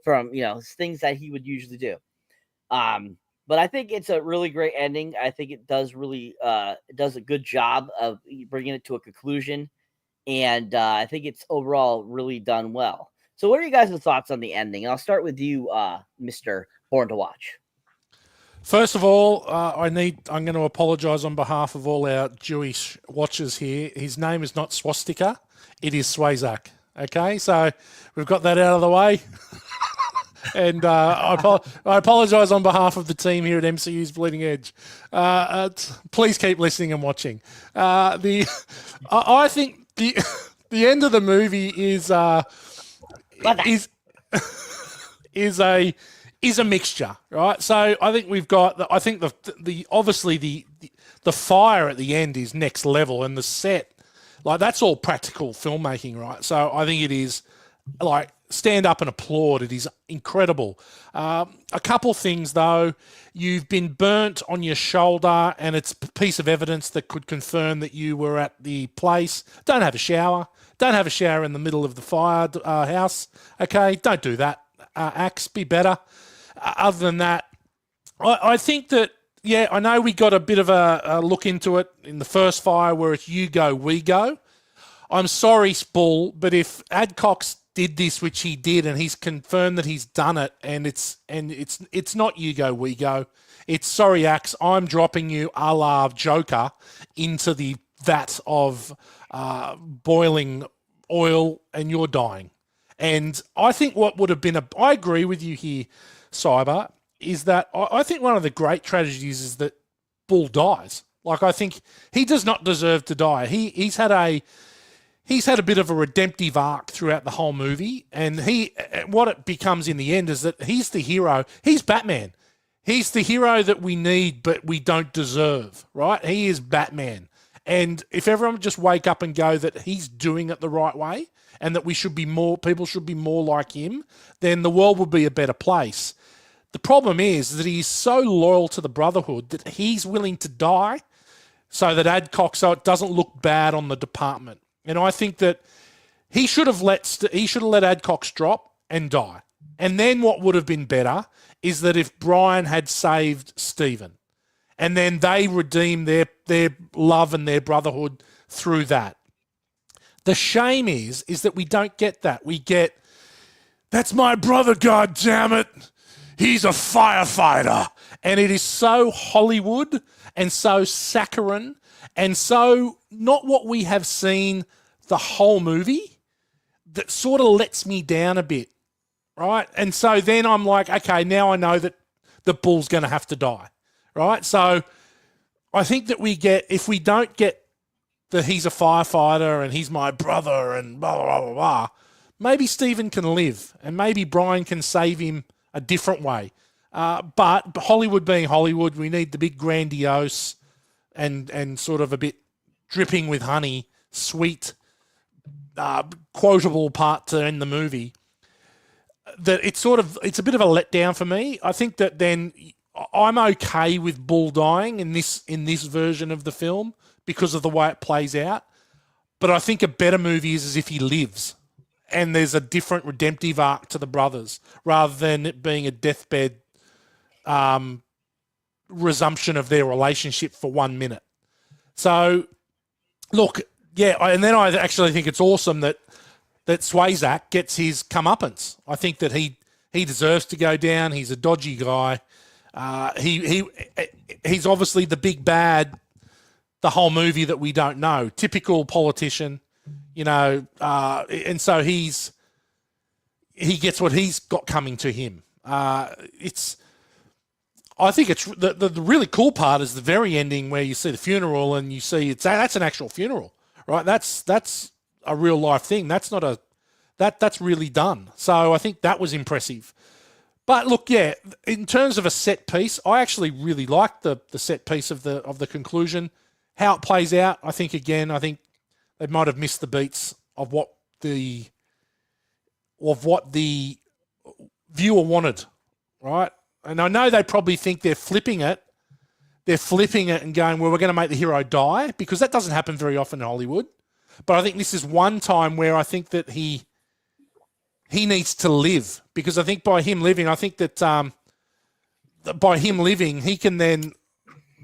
from, things that he would usually do. But I think it's a really great ending. I think it does really does a good job of bringing it to a conclusion. And I think it's overall really done well. So what are you guys' thoughts on the ending? I'll start with you, Mr. Born to Watch. First of all, I'm going to apologise on behalf of all our Jewish watchers here. His name is not Swastika. It is Swazak. Okay, so we've got that out of the way. And I apologise on behalf of the team here at MCU's Bleeding Edge. Please keep listening and watching. I think the end of the movie is a mixture, right? So I think we've got the obviously the fire at the end is next level, and the set, like, that's all practical filmmaking, right? So I think it is like, stand up and applaud. It is incredible. A couple things, though. You've been burnt on your shoulder, and it's a piece of evidence that could confirm that you were at the place. Don't have a shower. Don't have a shower in the middle of the fire house. Okay, don't do that. Axe, be better. Other than that, I think that, yeah, I know we got a bit of a look into it in the first fire where it's you go, we go. I'm sorry, Bull, but if Adcox did this, which he did, and he's confirmed that he's done it, and it's not you go, we go. It's sorry, Axe, I'm dropping you a la Joker into the vat of boiling oil, and you're dying. And I think what would have been I agree with you here, Cyber, is that I think one of the great tragedies is that Bull dies. Like, I think he does not deserve to die. He's had a bit of a redemptive arc throughout the whole movie, and what it becomes in the end is that he's the hero. He's Batman. He's the hero that we need, but we don't deserve, right? He is Batman. And if everyone would just wake up and go that he's doing it the right way, and that people should be more like him, then the world would be a better place. The problem is that he's so loyal to the Brotherhood that he's willing to die so that so it doesn't look bad on the department. And I think that he should have let Adcox drop and die. And then what would have been better is that if Brian had saved Stephen, and then they redeemed their love and their brotherhood through that. The shame is that we don't get that. We get, that's my brother, God damn it. He's a firefighter. And it is so Hollywood and so saccharine and so not what we have seen the whole movie that sort of lets me down a bit, right? And so then I'm like, okay, now I know that the Bull's going to have to die, right? So I think that if we don't get that he's a firefighter and he's my brother and blah, blah, blah, blah, maybe Stephen can live and maybe Brian can save him a different way. But Hollywood being Hollywood, we need the big grandiose and sort of a bit dripping with honey, sweet, quotable part to end the movie, that it's a bit of a letdown for me. I think that then I'm okay with Bull dying in this version of the film because of the way it plays out. But I think a better movie is as if he lives and there's a different redemptive arc to the brothers rather than it being a deathbed resumption of their relationship for 1 minute. So, look, yeah, and then I actually think it's awesome that Swayzak gets his comeuppance. I think that he deserves to go down. He's a dodgy guy. He's obviously the big bad the whole movie that we don't know. Typical politician, and so he gets what he's got coming to him. I think it's the really cool part is the very ending where you see the funeral and you see that's an actual funeral, right? That's a real life thing. That's not that's really done. So I think that was impressive. But look, yeah, in terms of a set piece, I actually really like the set piece of the conclusion. How it plays out, I think they might have missed the beats of what the viewer wanted, right? And I know they probably think they're flipping it. They're flipping it and going, well, we're going to make the hero die, because that doesn't happen very often in Hollywood. But I think this is one time where I think that he needs to live, because I think by him living,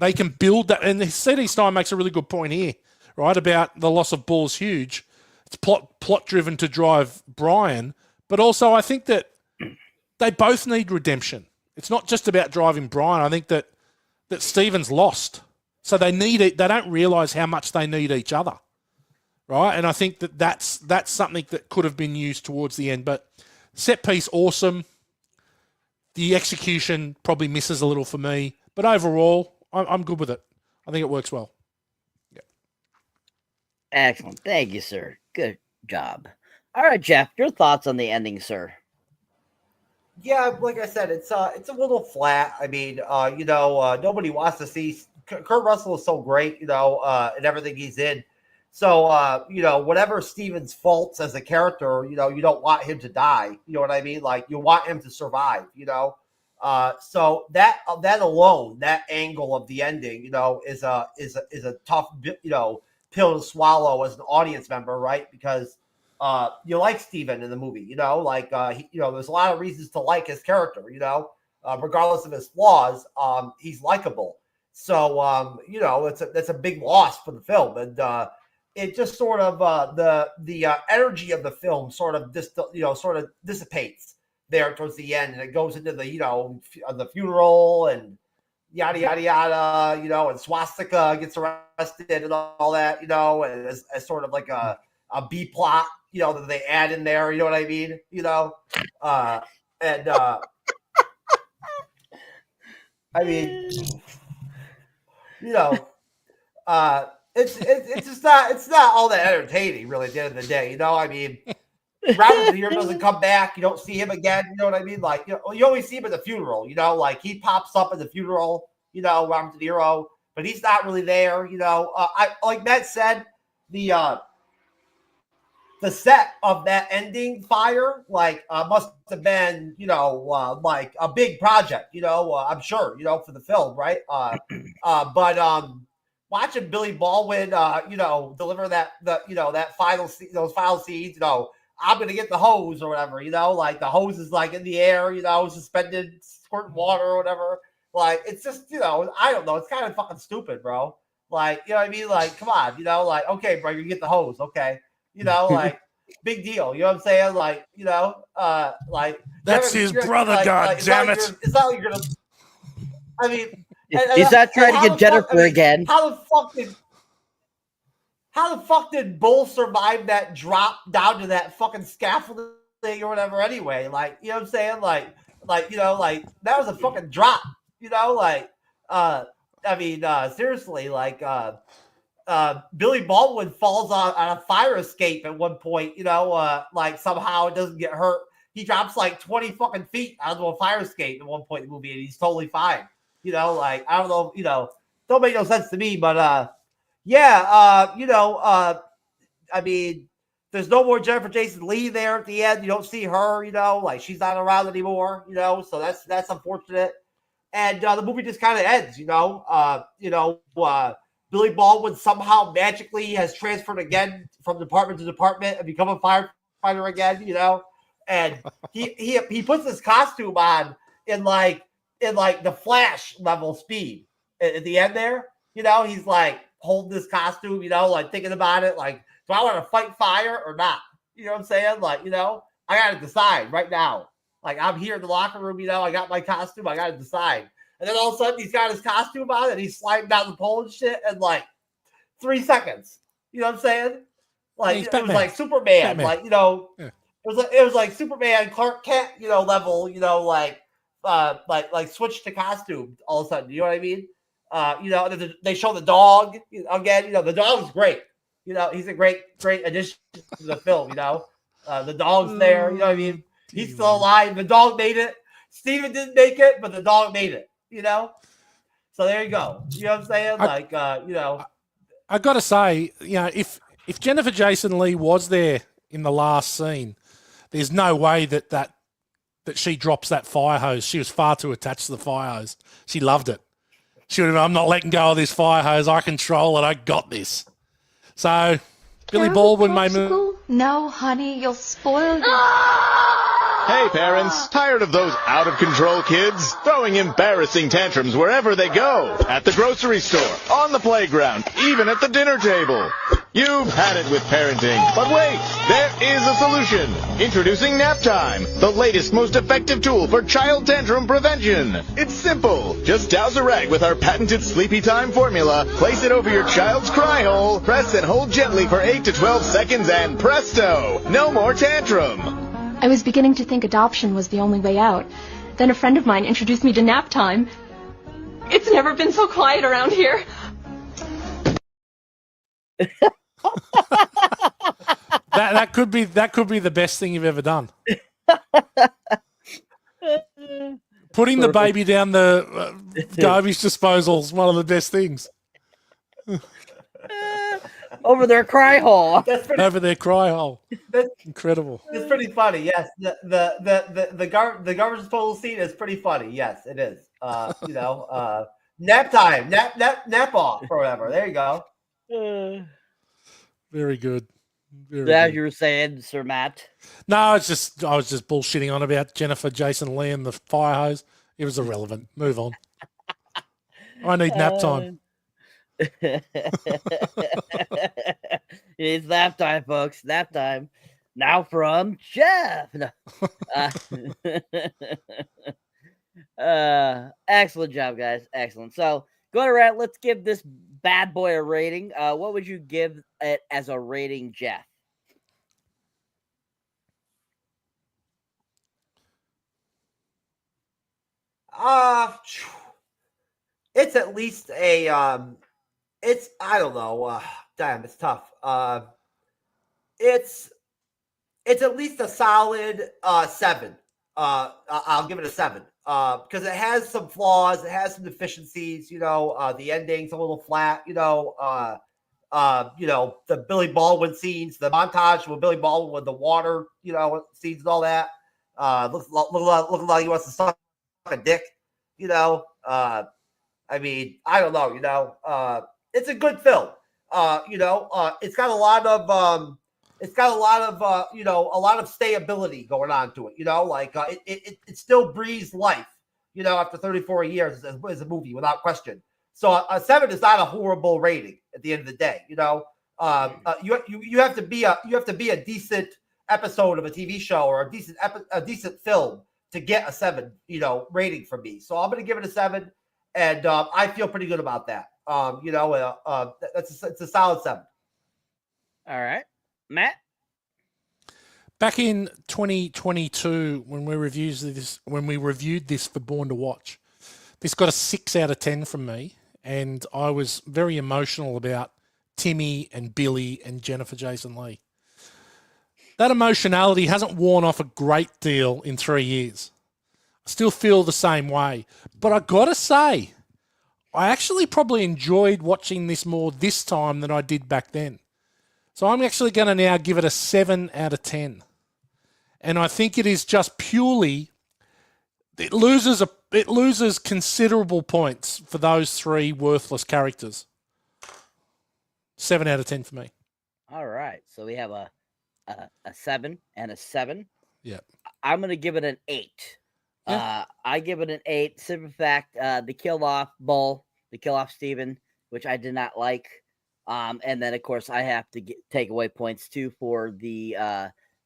they can build that. And C.D. Stein makes a really good point here, right, about the loss of Bull's huge. It's plot driven to drive Brian, but also I think that they both need redemption. It's not just about driving Brian. I think that Steven's lost, so they need it. They don't realise how much they need each other, right? And I think that's something that could have been used towards the end. But set piece, awesome. The execution probably misses a little for me, but overall, I'm good with it. I think it works well. Yeah. Excellent. Thank you, sir. Good job. All right, Jeff, your thoughts on the ending, sir? Yeah, like I said, it's a little flat. I mean, nobody wants to see Kurt Russell is so great, in everything he's in. So, whatever Steven's faults as a character, you don't want him to die. You know what I mean? Like, you want him to survive. So that alone, that angle of the ending, is a tough, pill to swallow as an audience member, right? Because you like Steven in the movie, there's a lot of reasons to like his character, regardless of his flaws, he's likable. So, it's a big loss for the film. And it just sort of, the energy of the film sort of dissipates there towards the end. And it goes into the funeral and yada, yada, yada, and swastika gets arrested and all that, and as sort of like a B plot, that they add in there, you know what I mean? I mean, it's not all that entertaining, really, at the end of the day. I mean, Robert De Niro doesn't come back. You don't see him again. You know what I mean? Like, you only see him at the funeral. Like he pops up at the funeral. Robert De Niro, but he's not really there. Like Matt said, the set of that ending fire, must have been, like a big project. I'm sure, for the film, right? But watching Billy Baldwin, deliver that final, those final scenes, I'm gonna get the hose or whatever, like the hose is like in the air, suspended, squirting water or whatever. Like, it's just, I don't know, it's kind of fucking stupid, bro. Like, you know what I mean? Like, come on, like, okay, bro, you get the hose, okay, like, big deal, you know what I'm saying? Like, like that's his brother, God damn it! It's not like you're gonna. I mean, he's not trying to get Jennifer again. How the fuck did Bull survive that drop down to that fucking scaffolding thing or whatever? Anyway, like, you know what I'm saying? Like that was a fucking drop. Seriously, like, Billy Baldwin falls on a fire escape at one point, like somehow it doesn't get hurt. He drops like 20 fucking feet onto a fire escape at one point in the movie and he's totally fine. Like, I don't know, don't make no sense to me, but Yeah, I mean, there's no more Jennifer Jason Leigh there at the end. You don't see her, like she's not around anymore, so that's unfortunate. And the movie just kind of ends, Billy Baldwin somehow magically has transferred again from department to department and become a firefighter again, and he puts his costume on in like the Flash level speed at the end there. He's like holding this costume, like thinking about it, like, do I want to fight fire or not? You know what I'm saying? Like, I got to decide right now. Like, I'm here in the locker room, I got my costume, I got to decide. And then all of a sudden, he's got his costume on and he's sliding down the pole and shit in like 3 seconds. You know what I'm saying? Like, it was like Superman. Batman. Like, yeah. It was like Superman, Clark Kent, level, like switch to costume all of a sudden. You know what I mean? They show the dog again. The dog's great. He's a great addition to the film. The dog's there. You know what I mean? He's still alive. The dog made it. Steven didn't make it, but the dog made it. So there you go. You know what I'm saying? I got to say, if Jennifer Jason Leigh was there in the last scene, there's no way that she drops that fire hose. She was far too attached to the fire hose. She loved it. She would have been, I'm not letting go of this fire hose. I control it. I got this. So Billy Baldwin may move. No, honey, you'll spoil it. Hey, parents, tired of those out-of-control kids throwing embarrassing tantrums wherever they go? At the grocery store, on the playground, even at the dinner table. You've had it with parenting, but wait, there is a solution. Introducing Nap Time, the latest, most effective tool for child tantrum prevention. It's simple. Just douse a rag with our patented Sleepy Time formula, place it over your child's cry hole, press and hold gently for 8 to 12 seconds, and presto, no more tantrum. I was beginning to think adoption was the only way out. Then a friend of mine introduced me to Nap Time. It's never been so quiet around here. that could be the best thing you've ever done. Putting the baby down the garbage disposal is one of the best things. Over their cry hole. Over their cry hole. Incredible. It's pretty funny. Yes, the garbage disposal scene is pretty funny. Yes, it is. Nap time, nap off or whatever. There you go. Very good. You were saying, Sir Matt? No, I was just bullshitting on about Jennifer Jason Leigh and the fire hose. It was irrelevant. Move on. I need nap time. It's nap time, folks. Nap time. Now from Jeff. No. Excellent job, guys. Excellent. So, going around, let's give this bad boy a rating. What would you give it as a rating, Jeff? It's at least a I don't know. Damn, it's tough. It's at least a solid 7. I'll give it a 7. Because it has some flaws, it has some deficiencies. The ending's a little flat. The Billy Baldwin scenes, the montage with Billy Baldwin with the water, scenes and all that. Looking like he wants to suck a dick. I mean, I don't know. It's a good film. It's got a lot of a lot of stayability going on to it. It still breathes life. After 34 years as a movie without question. So a 7 is not a horrible rating at the end of the day. You have to be a decent episode of a TV show or a decent film to get a 7 rating from me. So I'm going to give it a 7, and I feel pretty good about that. It's a solid 7. All right, Matt. Back in 2022, when we reviewed this for Born to Watch, this got a 6 out of 10 from me, and I was very emotional about Timmy and Billy and Jennifer Jason Leigh. That emotionality hasn't worn off a great deal in 3 years. I still feel the same way, but I gotta say, I actually probably enjoyed watching this more this time than I did back then. So I'm actually going to now give it a 7 out of 10. And I think it is just purely, it loses considerable points for those 3 worthless characters. 7 out of 10 for me. All right. So we have a 7 and a 7. Yeah. I'm going to give it an 8. Yeah. I give it an 8. Simple fact, the kill off Bull, the kill off Steven, which I did not like. And then, of course, I have to take away points, too, for the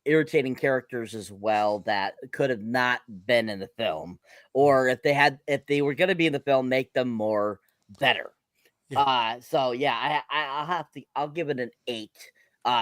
irritating characters as well that could have not been in the film. Or if they were going to be in the film, make them more better. Yeah. I'll give it an 8.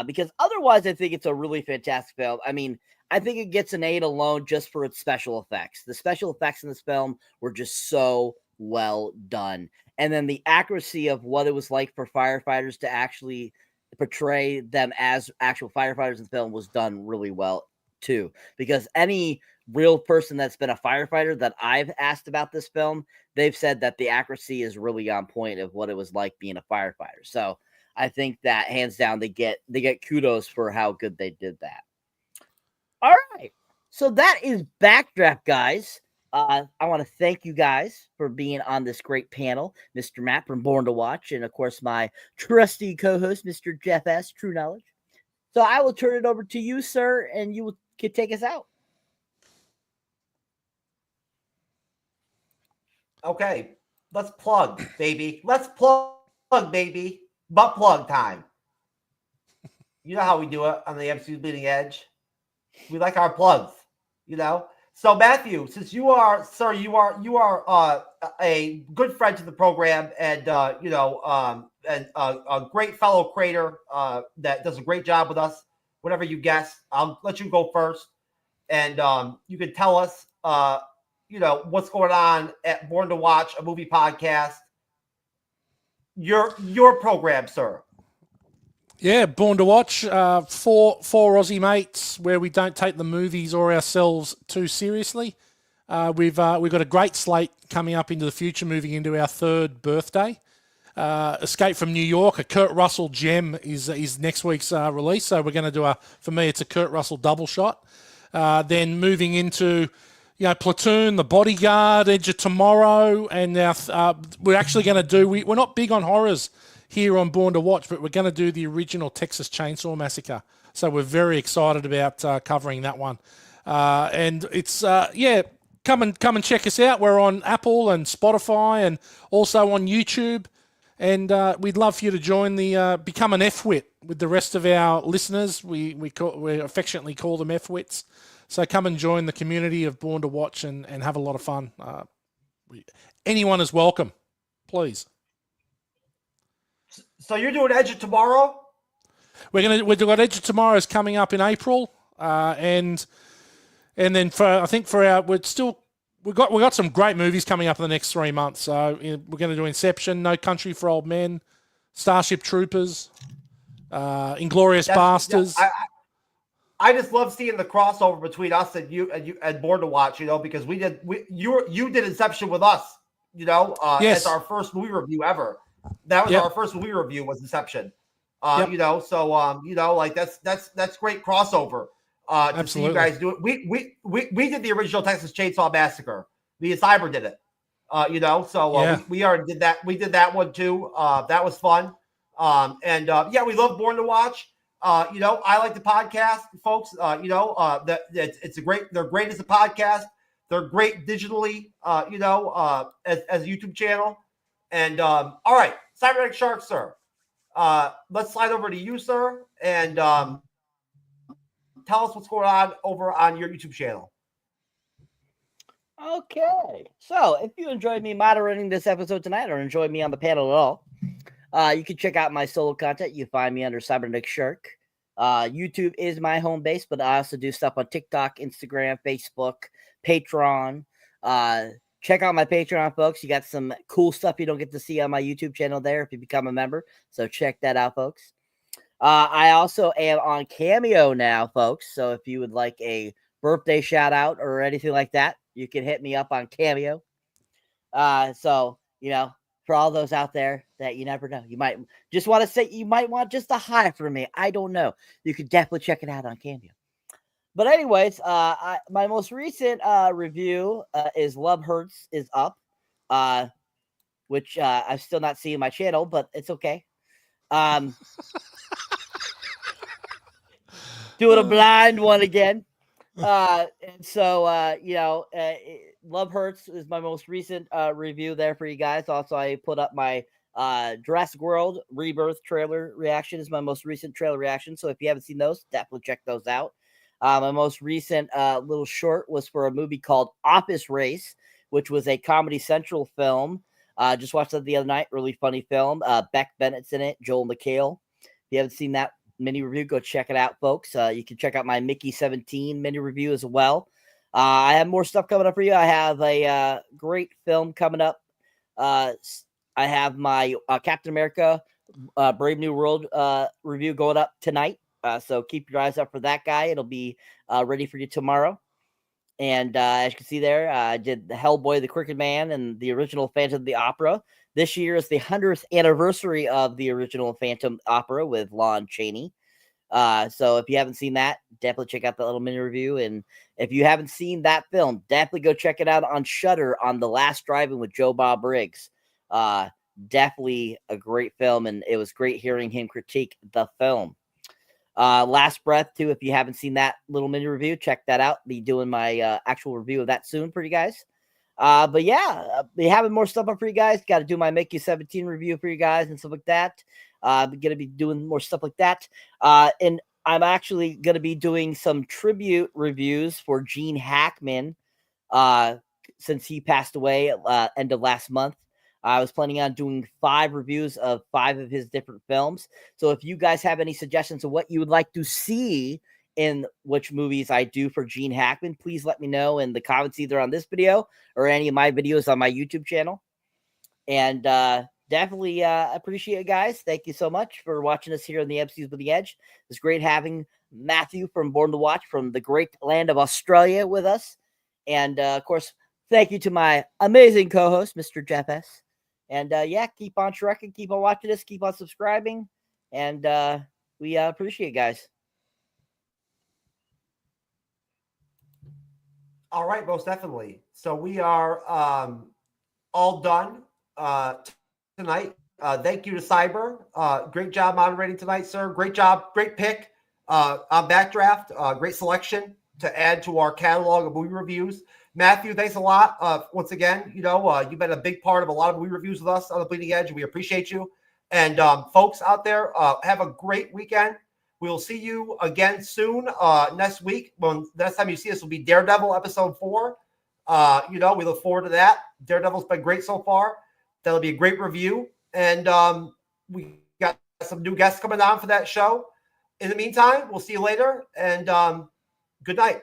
Because otherwise, I think it's a really fantastic film. I mean, I think it gets an 8 alone just for its special effects. The special effects in this film were just so well done. And then the accuracy of what it was like for firefighters to actually portray them as actual firefighters in the film was done really well, too. Because any real person that's been a firefighter that I've asked about this film, they've said that the accuracy is really on point of what it was like being a firefighter. So I think that hands down, they get kudos for how good they did that. All right. So that is Backdraft, guys. I want to thank you guys for being on this great panel. Mr. Matt from Born to Watch, and of course, my trusty co-host, Mr. Jeff S., True Knowledge. So I will turn it over to you, sir, and you can take us out. Okay. Let's plug, baby. Let's plug, baby. Butt plug time. You know how we do it on the MCU'S Bleeding Edge. We like our plugs, you know. So Matthew, since you are a good friend to the program and and a great fellow creator that does a great job with us. Whatever you guess, I'll let you go first, and you can tell us what's going on at Born to Watch, a movie podcast. Your program, sir. Yeah, Born to Watch, four Aussie mates where we don't take the movies or ourselves too seriously. We've got a great slate coming up into the future, moving into our 3rd birthday. Escape from New York, a Kurt Russell gem is next week's release. So we're going to do for me, it's a Kurt Russell double shot. Then moving into Platoon, The Bodyguard, Edge of Tomorrow, and we're actually going to do. We're not big on horrors here on Born to Watch, but we're going to do the original Texas Chainsaw Massacre. So we're very excited about covering that one. And it's come and check us out. We're on Apple and Spotify, and also on YouTube. And we'd love for you to join become an F-wit with the rest of our listeners. We affectionately call them F-wits. So come and join the community of Born to Watch and have a lot of fun. Anyone is welcome, please. So you're doing Edge of Tomorrow? We've got Edge of Tomorrow is coming up in April, and then we've got some great movies coming up in the next 3 months. So we're going to do Inception, No Country for Old Men, Starship Troopers, Inglourious Basterds. I just love seeing the crossover between us and you and Born to Watch, because you did Inception with us, yes. As our first movie review ever. That was our first movie review was Inception. That's great crossover. To Absolutely. see you guys do it. We did the original Texas Chainsaw Massacre. Me and Cyber did it. We already did that. We did that one too. That was fun. We love Born to Watch. I like the podcast, folks. They're great as a podcast. They're great digitally, as a YouTube channel. And all right, Cyberneticshark, sir. Let's slide over to you, sir, and tell us what's going on over on your YouTube channel. Okay. So if you enjoyed me moderating this episode tonight or enjoyed me on the panel at all, you can check out my solo content. You find me under Cyberneticshark. YouTube is my home base, but I also do stuff on TikTok, Instagram, Facebook, Patreon. Check out my Patreon, folks. You got some cool stuff you don't get to see on my YouTube channel there if you become a member. So check that out, folks. I also am on Cameo now, folks. So if you would like a birthday shout out or anything like that, you can hit me up on Cameo. for all those out there that you never know. You might just want to say, you might want just a hi from me. I don't know. You could definitely check it out on Cameo. But anyways, my most recent review is Love Hurts is up, which I've still not seen my channel, but it's okay. Doing a blind one again. And so, Love Hurts is my most recent review there for you guys. Also, I put up my Jurassic World Rebirth trailer reaction is my most recent trailer reaction. So if you haven't seen those, definitely check those out. My most recent little short was for a movie called Office Race, which was a Comedy Central film. Just watched that the other night. Really funny film. Beck Bennett's in it. Joel McHale. If you haven't seen that mini review, go check it out, folks. You can check out my Mickey 17 mini review as well. I have more stuff coming up for you. I have a great film coming up. I have my Captain America Brave New World review going up tonight. So keep your eyes up for that guy. It'll be ready for you tomorrow. And as you can see there, I did the Hellboy, the Crooked Man, and the original Phantom of the Opera. This year is the 100th anniversary of the original Phantom Opera with Lon Chaney. So if you haven't seen that, definitely check out that little mini review. And if you haven't seen that film, definitely go check it out on Shudder on The Last Drive-In with Joe Bob Briggs. Definitely a great film, and it was great hearing him critique the film. Last Breath, too, if you haven't seen that little mini review, check that out. Be doing my actual review of that soon for you guys. But yeah, be having more stuff up for you guys. Got to do my Make You 17 review for you guys and stuff like that. I'm going to be doing more stuff like that. And I'm actually going to be doing some tribute reviews for Gene Hackman since he passed away end of last month. I was planning on doing 5 reviews of 5 of his different films. So if you guys have any suggestions of what you would like to see in which movies I do for Gene Hackman, please let me know in the comments either on this video or any of my videos on my YouTube channel. And definitely appreciate it, guys. Thank you so much for watching us here on the MCU'S with the Edge. It's great having Matthew from Born to Watch from the great land of Australia with us. And, of course, thank you to my amazing co-host, Mr. Jeff S. And, yeah, keep on trucking, keep on watching us, keep on subscribing. And we appreciate it, guys. All right, most definitely. So we are all done tonight. Thank you to Cyber. Great job moderating tonight, sir. Great job. Great pick on Backdraft. Great selection to add to our catalog of movie reviews. Matthew, thanks a lot. Once again, you've been a big part of a lot of movie reviews with us on the Bleeding Edge. We appreciate you. And folks out there, have a great weekend. We'll see you again soon next week. When next time you see us will be Daredevil episode 4. We look forward to that. Daredevil's been great so far. That'll be a great review. And we got some new guests coming on for that show. In the meantime, we'll see you later. And good night.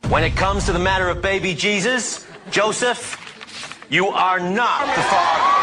When it comes to the matter of baby Jesus, Joseph, you are not the father.